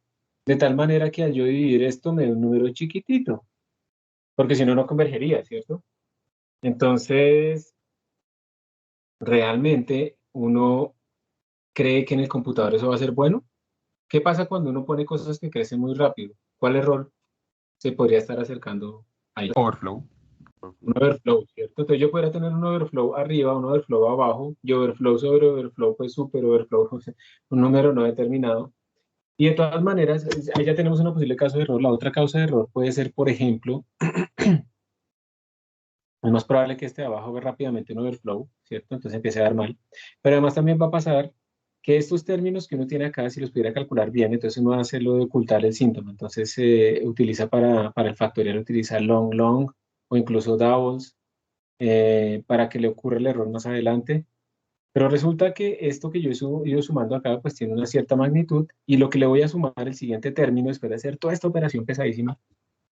de tal manera que al yo dividir esto me da un número chiquitito, porque si no, no convergería, ¿cierto? Entonces, realmente uno cree que en el computador eso va a ser bueno. ¿Qué pasa cuando uno pone cosas que crecen muy rápido? ¿Cuál error se podría estar acercando ahí? Overflow. Un overflow, ¿cierto? Entonces yo podría tener un overflow arriba, un overflow abajo, y overflow sobre overflow, pues super overflow, un número no determinado. Y de todas maneras, ahí ya tenemos una posible causa de error. La otra causa de error puede ser, por ejemplo, es más probable que este de abajo ve rápidamente un overflow, ¿cierto? Entonces empiece a dar mal. Pero además también va a pasar que estos términos que uno tiene acá, si los pudiera calcular bien, entonces uno hace lo de ocultar el síntoma. Entonces se utiliza para el factorial, utiliza long, long o incluso doubles para que le ocurra el error más adelante. Pero resulta que esto que yo he ido sumando acá, pues tiene una cierta magnitud, y lo que le voy a sumar el siguiente término, después de hacer toda esta operación pesadísima,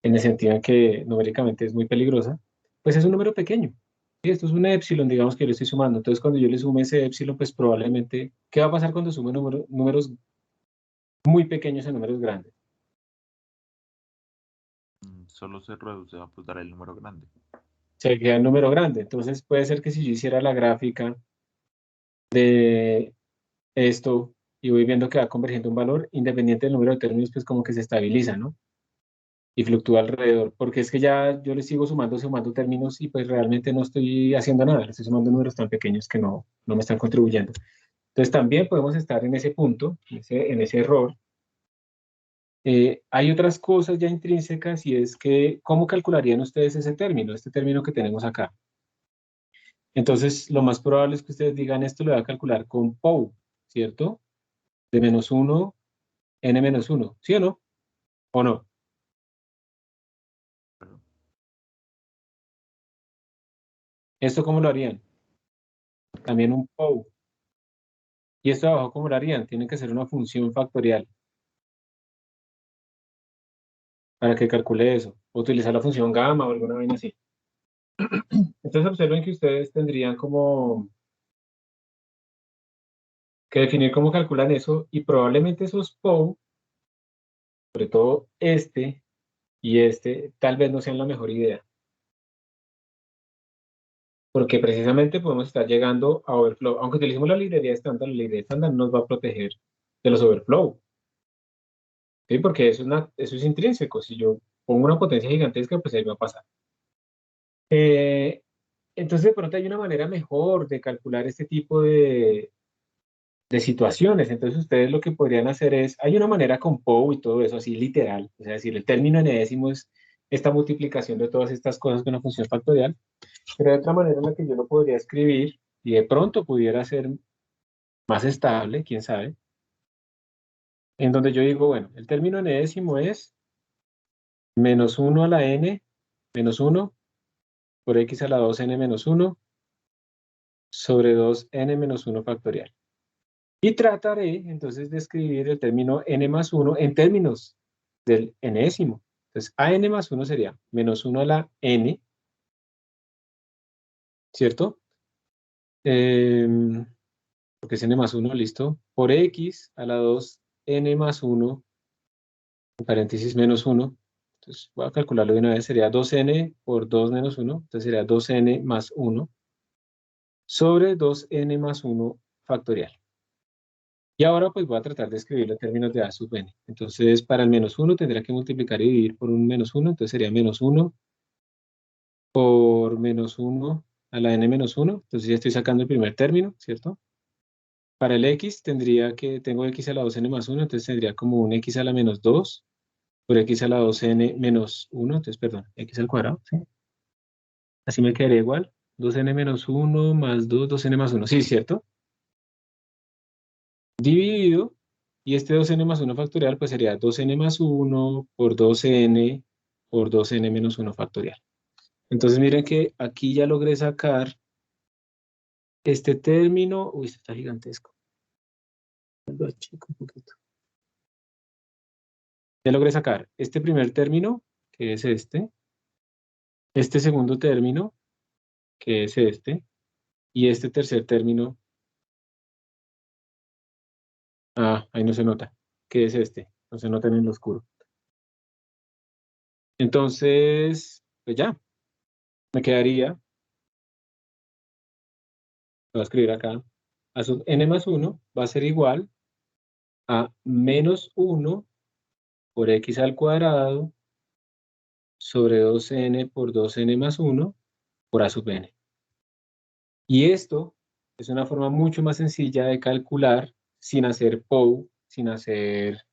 en el sentido en que numéricamente es muy peligrosa, pues es un número pequeño. Y esto es un epsilon, digamos que yo le estoy sumando. Entonces, cuando yo le sume ese epsilon, pues probablemente, ¿qué va a pasar cuando sume números muy pequeños a números grandes? Solo se reduce a pues, dar el número grande. Se queda el número grande. Entonces, puede ser que si yo hiciera la gráfica de esto y voy viendo que va convergiendo un valor, independiente del número de términos, pues como que se estabiliza, ¿no? Y fluctúa alrededor, porque es que ya yo le sigo sumando términos y pues realmente no estoy haciendo nada, le estoy sumando números tan pequeños que no me están contribuyendo. Entonces también podemos estar en ese punto, en ese error. Hay otras cosas ya intrínsecas y es que, ¿cómo calcularían ustedes ese término, este término que tenemos acá? Entonces, lo más probable es que ustedes digan, esto lo voy a calcular con POW, ¿cierto? De -1, n-1, ¿sí o no? ¿O no? ¿Esto cómo lo harían? También un POW. ¿Y esto de abajo cómo lo harían? Tiene que ser una función factorial para que calcule eso. O utilizar la función gamma o alguna vaina así. Entonces observen que ustedes tendrían como que definir cómo calculan eso y probablemente esos POW, sobre todo este y este, tal vez no sean la mejor idea. Porque precisamente podemos estar llegando a overflow. Aunque utilicemos la librería estándar nos va a proteger de los overflow. ¿Sí? Porque eso es intrínseco. Si yo pongo una potencia gigantesca, pues ahí va a pasar. Entonces, de pronto hay una manera mejor de calcular este tipo de situaciones. Entonces, ustedes lo que podrían hacer es, hay una manera con POW y todo eso, así literal. O sea, decir, el término enésimo es esta multiplicación de todas estas cosas con una función factorial. Pero hay otra manera en la que yo lo podría escribir y de pronto pudiera ser más estable, quién sabe, en donde yo digo, bueno, el término enésimo es -1 a la n menos 1 por x a la 2n menos 1 sobre 2n menos 1 factorial. Y trataré entonces de escribir el término n más 1 en términos del enésimo. Entonces, a n más 1 sería -1 a la n ¿cierto? Porque es n más 1, listo. Por x a la 2, n más 1, en paréntesis menos 1. Entonces voy a calcularlo de una vez, sería 2n por 2 menos 1, entonces sería 2n más 1 sobre 2n más 1 factorial. Y ahora pues voy a tratar de escribirlo en términos de a sub n. Entonces para el menos 1 tendría que multiplicar y dividir por un menos 1, entonces sería menos 1 por menos 1 a la n menos 1, entonces ya estoy sacando el primer término, ¿cierto? Para el x tengo x a la 2n más 1, entonces tendría como un x a la menos 2 por x a la 2n menos 1, entonces perdón, x al cuadrado, ¿sí? Así me quedaría igual, 2n menos 1 más 2, 2n más 1, sí, ¿cierto? Dividido, y este 2n más 1 factorial pues sería 2n más 1 por 2n por 2n menos 1 factorial. Entonces miren que aquí ya logré sacar este término, uy, esto está gigantesco. Lo achico un poquito. Ya logré sacar este primer término, que es este segundo término, que es y este tercer término, ahí no se nota, que es no se nota en el oscuro. Entonces, pues ya, me quedaría, voy a escribir acá, a sub n más 1 va a ser igual a menos 1 por x al cuadrado sobre 2n por 2n más 1 por a sub n. Y esto es una forma mucho más sencilla de calcular sin hacer POU, sin hacer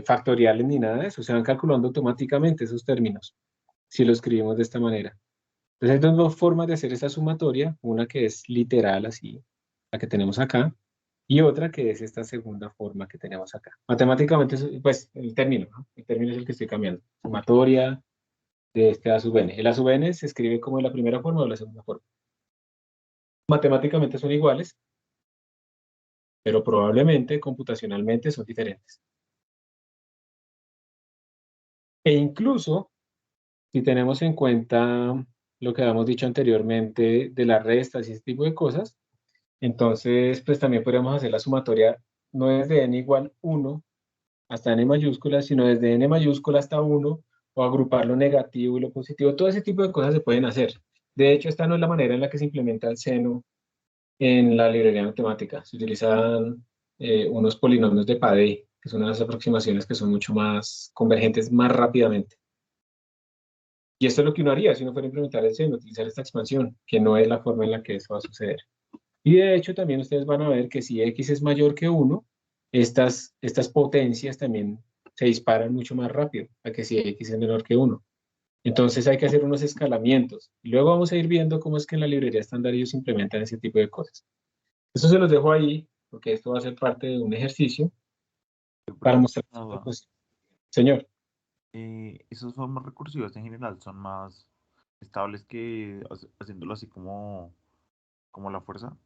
factoriales ni nada de eso. Se van calculando automáticamente esos términos si lo escribimos de esta manera. Entonces hay dos formas de hacer esa sumatoria, una que es literal, así, la que tenemos acá, y otra que es esta segunda forma que tenemos acá. Matemáticamente, pues el término, ¿no? El término es el que estoy cambiando. Sumatoria de este a sub n. El a sub n se escribe como en la primera forma o la segunda forma. Matemáticamente son iguales, pero probablemente computacionalmente son diferentes. E incluso, si tenemos en cuenta lo que habíamos dicho anteriormente de las restas y ese tipo de cosas, entonces pues también podríamos hacer la sumatoria no desde n igual 1 hasta n mayúscula, sino desde n mayúscula hasta 1, o agrupar lo negativo y lo positivo. Todo ese tipo de cosas se pueden hacer. De hecho, esta no es la manera en la que se implementa el seno en la librería matemática. Se utilizan unos polinomios de Padé, que son unas aproximaciones que son mucho más convergentes más rápidamente. Y esto es lo que uno haría si uno fuera a implementar el seno, utilizar esta expansión, que no es la forma en la que eso va a suceder. Y de hecho también ustedes van a ver que si x es mayor que 1, estas potencias también se disparan mucho más rápido a que si x es menor que 1. Entonces hay que hacer unos escalamientos. Y luego vamos a ir viendo cómo es que en la librería estándar ellos implementan ese tipo de cosas. Esto se los dejo ahí, porque esto va a ser parte de un ejercicio para mostrar. Pues, señor. Esas formas recursivas en general son más estables que haciéndolo así como la fuerza.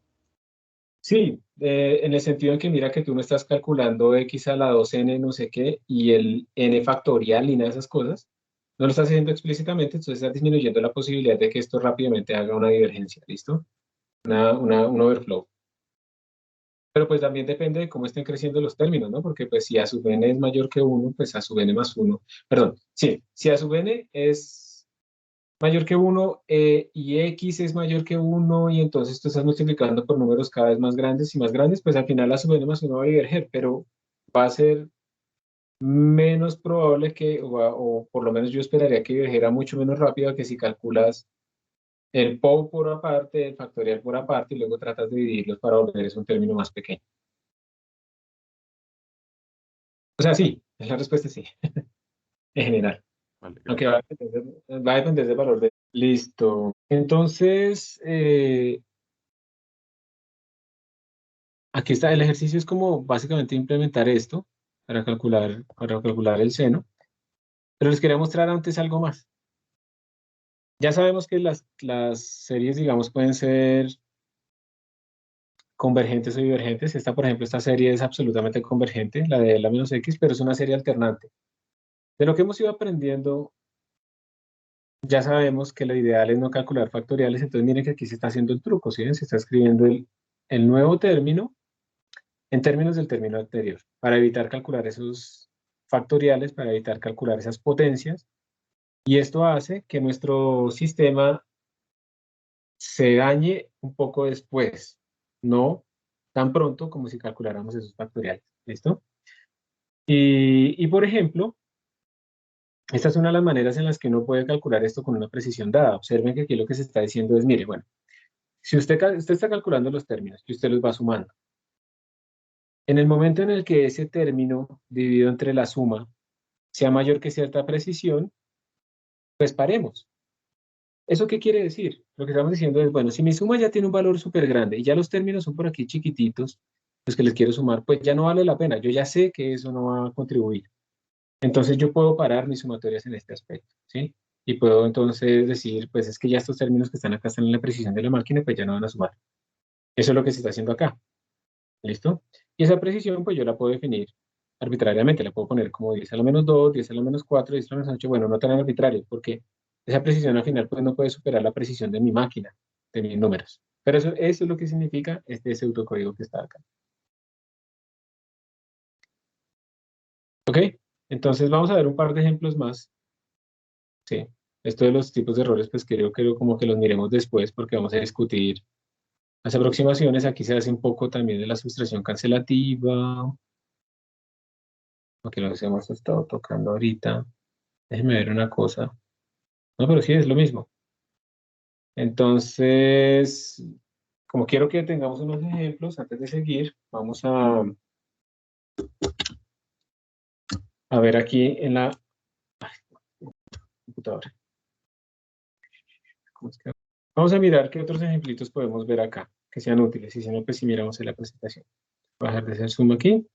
Sí, en el sentido en que mira que tú no estás calculando x a la 2n no sé qué y el n factorial ni nada de esas cosas. No lo estás haciendo explícitamente, entonces estás disminuyendo la posibilidad de que esto rápidamente haga una divergencia, ¿listo? Un overflow. Pero pues también depende de cómo estén creciendo los términos, ¿no? Porque pues si a sub n es mayor que 1, pues a sub n más 1, perdón, sí, si a sub n es mayor que 1 y x es mayor que 1 y entonces tú estás multiplicando por números cada vez más grandes y más grandes, pues al final a sub n más 1 va a diverger, pero va a ser menos probable que, o por lo menos yo esperaría que divergiera mucho menos rápido que si calculas el POU por aparte, el factorial por aparte, y luego tratas de dividirlos para volver eso un término más pequeño. O sea, sí, la respuesta es sí, en general. Vale, Aunque va a depender del valor de... Listo. Entonces, aquí está, el ejercicio es como básicamente implementar esto para calcular el seno. Pero les quería mostrar antes algo más. Ya sabemos que las series, digamos, pueden ser convergentes o divergentes. Esta, por ejemplo, esta serie es absolutamente convergente, la de la menos x, pero es una serie alternante. De lo que hemos ido aprendiendo ya sabemos que lo ideal es no calcular factoriales, entonces miren que aquí se está haciendo el truco, ¿sí ven? Se está escribiendo el nuevo término en términos del término anterior, para evitar calcular esos factoriales, para evitar calcular esas potencias, y esto hace que nuestro sistema se dañe un poco después, no tan pronto como si calculáramos esos factoriales, ¿listo? Y por ejemplo, esta es una de las maneras en las que uno puede calcular esto con una precisión dada. Observen que aquí lo que se está diciendo es, mire, bueno, si usted está calculando los términos y usted los va sumando, en el momento en el que ese término dividido entre la suma sea mayor que cierta precisión, pues paremos. ¿Eso qué quiere decir? Lo que estamos diciendo es, bueno, si mi suma ya tiene un valor súper grande y ya los términos son por aquí chiquititos, los que les quiero sumar, pues ya no vale la pena. Yo ya sé que eso no va a contribuir. Entonces yo puedo parar mis sumatorias en este aspecto, ¿sí? Y puedo entonces decir, pues es que ya estos términos que están acá están en la precisión de la máquina, pues ya no van a sumar. Eso es lo que se está haciendo acá. ¿Listo? Y esa precisión, pues yo la puedo definir arbitrariamente. La puedo poner como 10 a la menos 2, 10 a la menos 4, 10 a la menos 8. Bueno, no tan arbitrario, porque esa precisión al final pues no puede superar la precisión de mi máquina, de mis números. Pero eso es lo que significa este pseudocódigo que está acá. ¿Ok? Entonces vamos a ver un par de ejemplos más. Sí. Esto de los tipos de errores, pues creo como que los miremos después, porque vamos a discutir las aproximaciones. Aquí se hace un poco también de la sustracción cancelativa, lo que nos hemos estado tocando ahorita. Déjenme ver una cosa. No, pero sí, es lo mismo. Entonces, como quiero que tengamos unos ejemplos, antes de seguir, vamos a ver aquí en la computadora. ¿Cómo es que? Vamos a mirar qué otros ejemplitos podemos ver acá, que sean útiles. Y si no, pues si miramos en la presentación. Voy a dejar de hacer zoom aquí.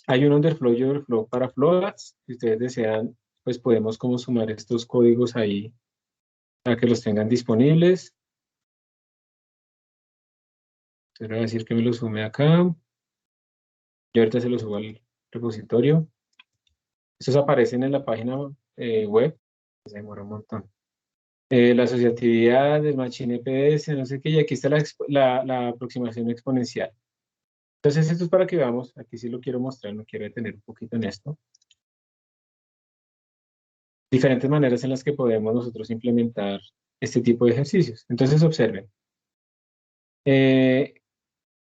Hay un underflow y overflow para floats. Si ustedes desean, pues podemos como sumar estos códigos ahí para que los tengan disponibles. Entonces voy a decir que me lo sume acá. Yo ahorita se lo subo al repositorio. Estos aparecen en la página web. Se demora un montón. La asociatividad del Machine EPS, no sé qué, y aquí está la aproximación exponencial. Entonces esto es para que veamos, aquí sí lo quiero mostrar, me quiero detener un poquito en esto. Diferentes maneras en las que podemos nosotros implementar este tipo de ejercicios. Entonces observen.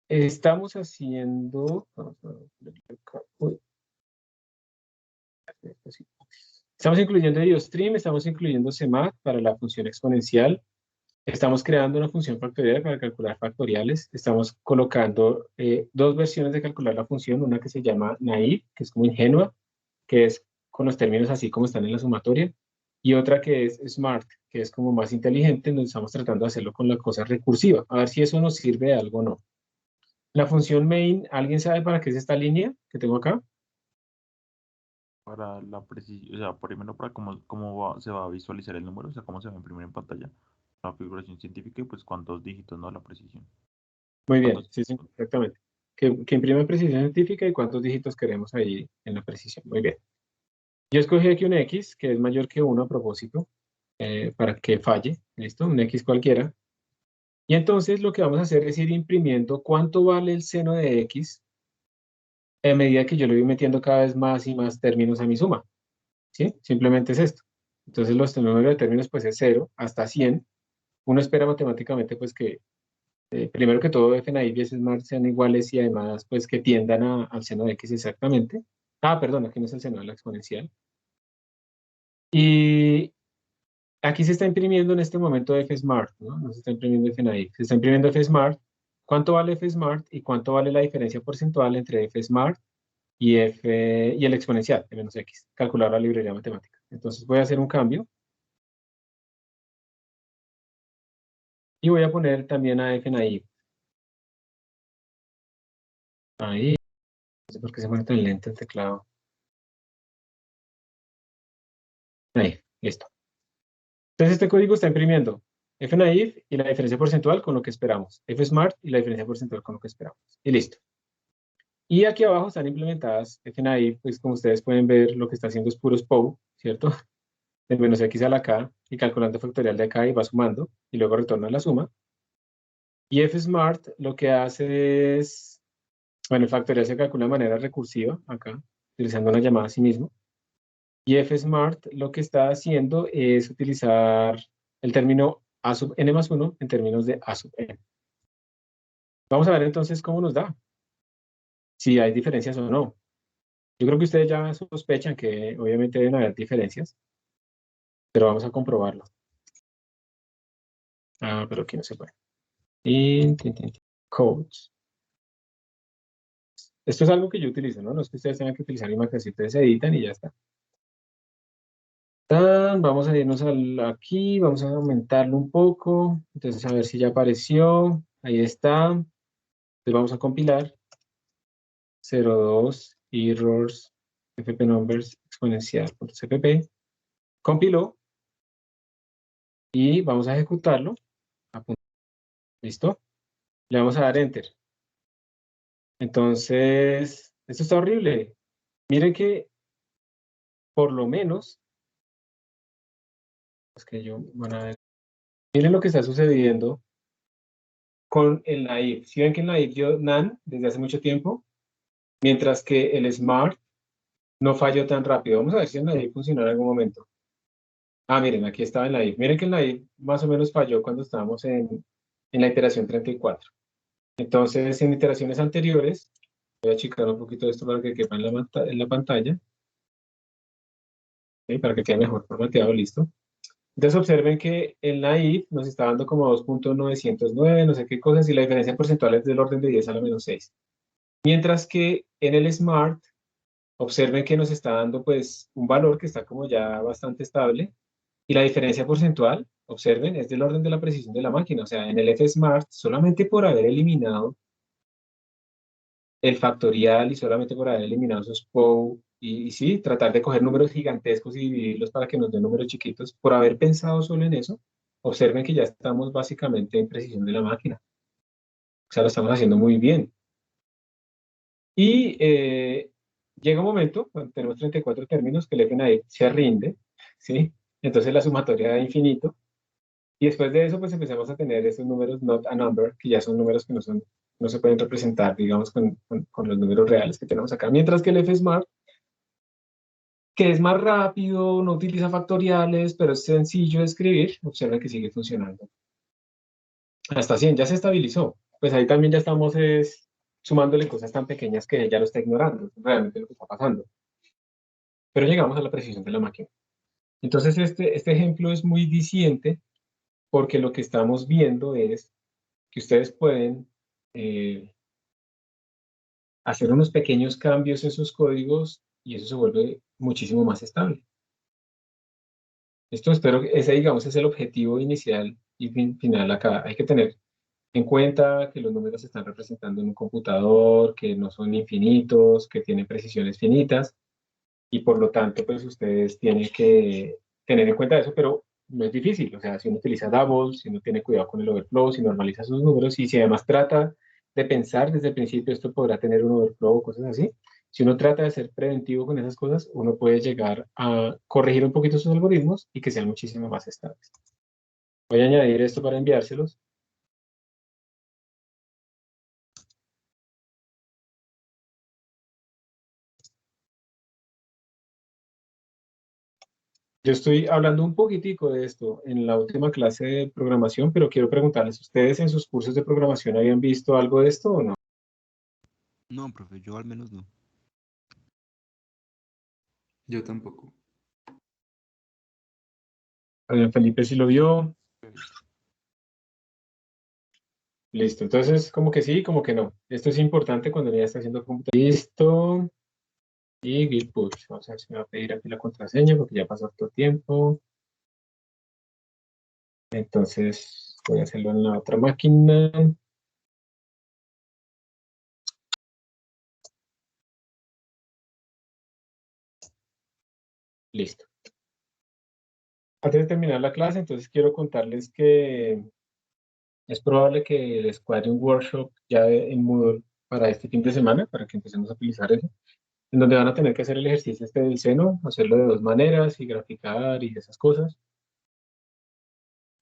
Estamos haciendo... Uy. Estamos incluyendo IOStream, estamos incluyendo CMAT para la función exponencial. Estamos creando una función factorial para calcular factoriales. Estamos colocando dos versiones de calcular la función, una que se llama naive, que es como ingenua, que es con los términos así como están en la sumatoria, y otra que es smart, que es como más inteligente, donde estamos tratando de hacerlo con la cosa recursiva, a ver si eso nos sirve de algo o no. La función main, ¿alguien sabe para qué es esta línea que tengo acá? Para la precisión, o sea, primero para se va a visualizar el número, o sea, cómo se va a imprimir en pantalla. La figuración científica y pues cuántos dígitos, ¿no? La precisión. Muy bien, ¿Cuántos? sí, exactamente. Que imprime precisión científica y cuántos dígitos queremos ahí en la precisión. Muy bien. Yo escogí aquí un X, que es mayor que 1 a propósito, para que falle. ¿Listo? Un X cualquiera. Y entonces lo que vamos a hacer es ir imprimiendo cuánto vale el seno de X a medida que yo le voy metiendo cada vez más y más términos a mi suma. ¿Sí? Simplemente es esto. Entonces los números de términos pues es 0 hasta 100. Uno espera matemáticamente pues que primero que todo f naive y smart sean iguales y además pues que tiendan al seno de X exactamente. Ah, perdón, aquí no es el seno de la exponencial. Y aquí se está imprimiendo en este momento f-smart, ¿no? No se está imprimiendo f-naive, se está imprimiendo f-smart. ¿Cuánto vale f-smart y cuánto vale la diferencia porcentual entre f-smart y el exponencial, de menos x? Calcular la librería matemática. Entonces voy a hacer un cambio. Y voy a poner también a f-naive. Ahí. No sé por qué se pone tan lento el teclado. Ahí, listo. Entonces este código está imprimiendo f-naive y la diferencia porcentual con lo que esperamos. f-smart y la diferencia porcentual con lo que esperamos. Y listo. Y aquí abajo están implementadas f-naive, pues como ustedes pueden ver, lo que está haciendo es puros POW, ¿cierto? El menos x a la k y calculando factorial de acá y va sumando y luego retorna la suma. Y fsmart lo que hace es, bueno, el factorial se calcula de manera recursiva acá, utilizando una llamada a sí mismo. Y fsmart lo que está haciendo es utilizar el término a sub n más 1 en términos de a sub n. Vamos a ver entonces cómo nos da, si hay diferencias o no. Yo creo que ustedes ya sospechan que obviamente deben haber diferencias, pero vamos a comprobarlo. Ah, pero aquí no se puede. Codes. Esto es algo que yo utilizo, ¿no? No es que ustedes tengan que utilizar imagen, si ustedes editan y ya está. Vamos a irnos aquí, vamos a aumentarlo un poco. Entonces, a ver si ya apareció. Ahí está. Entonces, vamos a compilar. 02 errors fp numbers exponencial.cpp. Compiló. Y vamos a ejecutarlo. ¿Listo? Le vamos a dar enter. Entonces, esto está horrible. Miren que por lo menos, es que yo van a ver. Miren lo que está sucediendo con el naive. Si ven que el naive dio NaN desde hace mucho tiempo, mientras que el Smart no falló tan rápido. Vamos a ver si el naive funcionó en algún momento. Ah, miren, aquí estaba el naive. Miren que el naive más o menos falló cuando estábamos en la iteración 34. Entonces, en iteraciones anteriores, voy a achicar un poquito esto para que quepa en la pantalla. ¿Okay? Para que quede mejor formateado, listo. Entonces observen que el naive nos está dando como 2.909, no sé qué cosas, y la diferencia porcentual es del orden de 10 a la menos 6. Mientras que en el Smart, observen que nos está dando pues un valor que está como ya bastante estable, y la diferencia porcentual, observen, es del orden de la precisión de la máquina. O sea, en el FSmart, solamente por haber eliminado el factorial y solamente por haber eliminado esos POW, y sí, tratar de coger números gigantescos y dividirlos para que nos den números chiquitos, por haber pensado solo en eso, observen que ya estamos básicamente en precisión de la máquina. O sea, lo estamos haciendo muy bien. Y llega un momento, cuando tenemos 34 términos, que el FNAIF se rinde, ¿sí? Entonces la sumatoria da infinito. Y después de eso, pues empezamos a tener esos números not a number, que ya son números que no se pueden representar, digamos, con los números reales que tenemos acá. Mientras que el FSmart, que es más rápido, no utiliza factoriales, pero es sencillo de escribir, observen que sigue funcionando. Hasta 100, ya se estabilizó. Pues ahí también ya estamos sumándole cosas tan pequeñas que ya lo está ignorando, realmente lo que está pasando. Pero llegamos a la precisión de la máquina. Entonces este ejemplo es muy diciente porque lo que estamos viendo es que ustedes pueden hacer unos pequeños cambios en sus códigos y eso se vuelve muchísimo más estable. Esto espero que ese, digamos, es el objetivo inicial y final acá. Hay que tener en cuenta que los números se están representando en un computador, que no son infinitos, que tienen precisiones finitas, y por lo tanto, pues ustedes tienen que tener en cuenta eso, pero no es difícil. O sea, si uno utiliza doubles, si uno tiene cuidado con el overflow, si normaliza sus números, y si además trata de pensar desde el principio, esto podrá tener un overflow o cosas así. Si uno trata de ser preventivo con esas cosas, uno puede llegar a corregir un poquito sus algoritmos y que sean muchísimo más estables. Voy a añadir esto para enviárselos. Yo estoy hablando un poquitico de esto en la última clase de programación, pero quiero preguntarles, ¿ustedes en sus cursos de programación habían visto algo de esto o no? No, profe, yo al menos no. Yo tampoco. Felipe sí lo vio. Listo, entonces como que sí, como que no. Esto es importante cuando ya está haciendo computación. Listo. Y git push. Vamos a ver si me va a pedir aquí la contraseña porque ya pasó todo tiempo. Entonces voy a hacerlo en la otra máquina. Listo. Antes de terminar la clase, entonces quiero contarles que es probable que les cuadre un workshop ya en Moodle para este fin de semana, para que empecemos a utilizar eso. en donde van a tener que hacer el ejercicio este del seno, hacerlo de 2 maneras y graficar y esas cosas.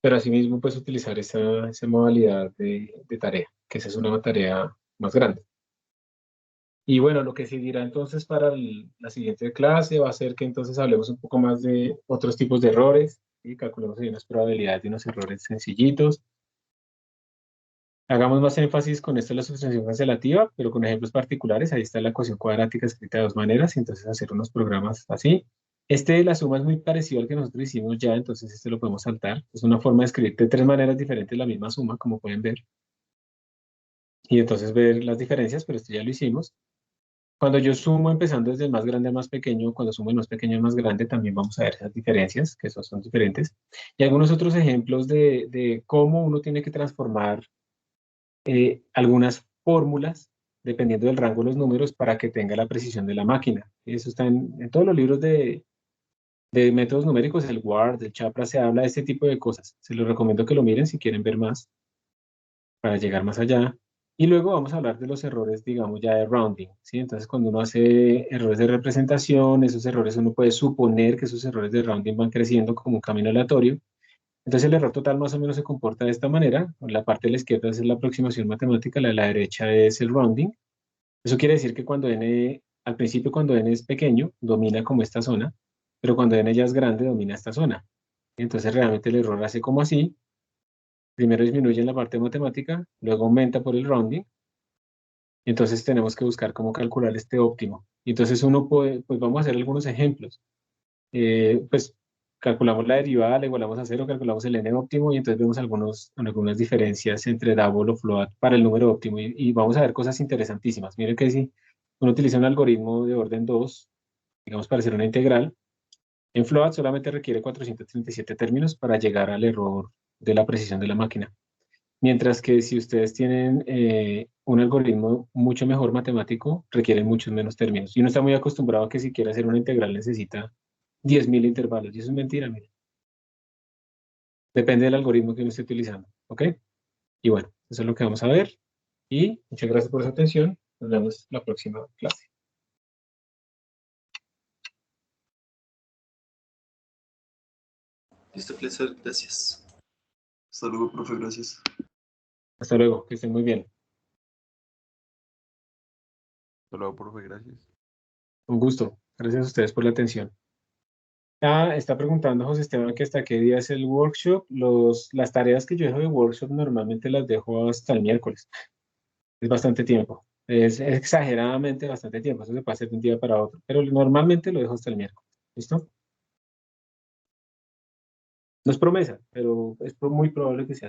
Pero asimismo, pues utilizar esa modalidad de tarea, que esa es una tarea más grande. Y bueno, lo que seguirá entonces para la siguiente clase va a ser que entonces hablemos un poco más de otros tipos de errores y calculemos ahí unas probabilidades de unos errores sencillitos. Hagamos más énfasis con esto de la sustracción cancelativa, pero con ejemplos particulares. Ahí está la ecuación cuadrática escrita de 2 maneras, entonces hacer unos programas así. Este de la suma es muy parecido al que nosotros hicimos ya, entonces este lo podemos saltar. Es una forma de escribir de 3 maneras diferentes la misma suma, como pueden ver. Y entonces ver las diferencias, pero esto ya lo hicimos. Cuando yo sumo empezando desde el más grande al más pequeño, cuando sumo el más pequeño al más grande, también vamos a ver esas diferencias, que esos son diferentes. Y algunos otros ejemplos de cómo uno tiene que transformar algunas fórmulas, dependiendo del rango de los números, para que tenga la precisión de la máquina. Y eso está en todos los libros de métodos numéricos, el WARD, el CHAPRA, se habla de este tipo de cosas. Se los recomiendo que lo miren si quieren ver más, para llegar más allá. Y luego vamos a hablar de los errores, digamos, ya de rounding, ¿sí? Entonces, cuando uno hace errores de representación, esos errores uno puede suponer que esos errores de rounding van creciendo como un camino aleatorio. Entonces, el error total más o menos se comporta de esta manera. La parte de la izquierda es la aproximación matemática, la de la derecha es el rounding. Eso quiere decir que cuando n, al principio cuando n es pequeño, domina como esta zona, pero cuando n ya es grande, domina esta zona. Entonces, realmente el error hace como así. Primero disminuye en la parte matemática, luego aumenta por el rounding. Entonces tenemos que buscar cómo calcular este óptimo. Y entonces uno puede, pues vamos a hacer algunos ejemplos. Pues calculamos la derivada, la igualamos a 0, calculamos el n óptimo y entonces vemos algunas diferencias entre double o float para el número óptimo y vamos a ver cosas interesantísimas. Miren que si uno utiliza un algoritmo de orden 2, digamos para hacer una integral, en float solamente requiere 437 términos para llegar al error de la precisión de la máquina. Mientras que si ustedes tienen un algoritmo mucho mejor matemático, requieren muchos menos términos. Y uno está muy acostumbrado a que si quiere hacer una integral necesita 10.000 intervalos. Y eso es mentira, mire. Depende del algoritmo que uno esté utilizando. ¿Ok? Y bueno, eso es lo que vamos a ver. Y muchas gracias por su atención. Nos vemos la próxima clase. Listo, profesor, gracias. Hasta luego, profe, gracias. Hasta luego. Que estén muy bien. Hasta luego, profe, gracias. Un gusto. Gracias a ustedes por la atención. Está preguntando José Esteban que hasta qué día es el workshop. Las tareas que yo dejo de workshop normalmente las dejo hasta el miércoles. Es bastante tiempo. Es exageradamente bastante tiempo. Eso se puede hacer de un día para otro. Pero normalmente lo dejo hasta el miércoles. ¿Listo? No es promesa, pero es muy probable que sea así.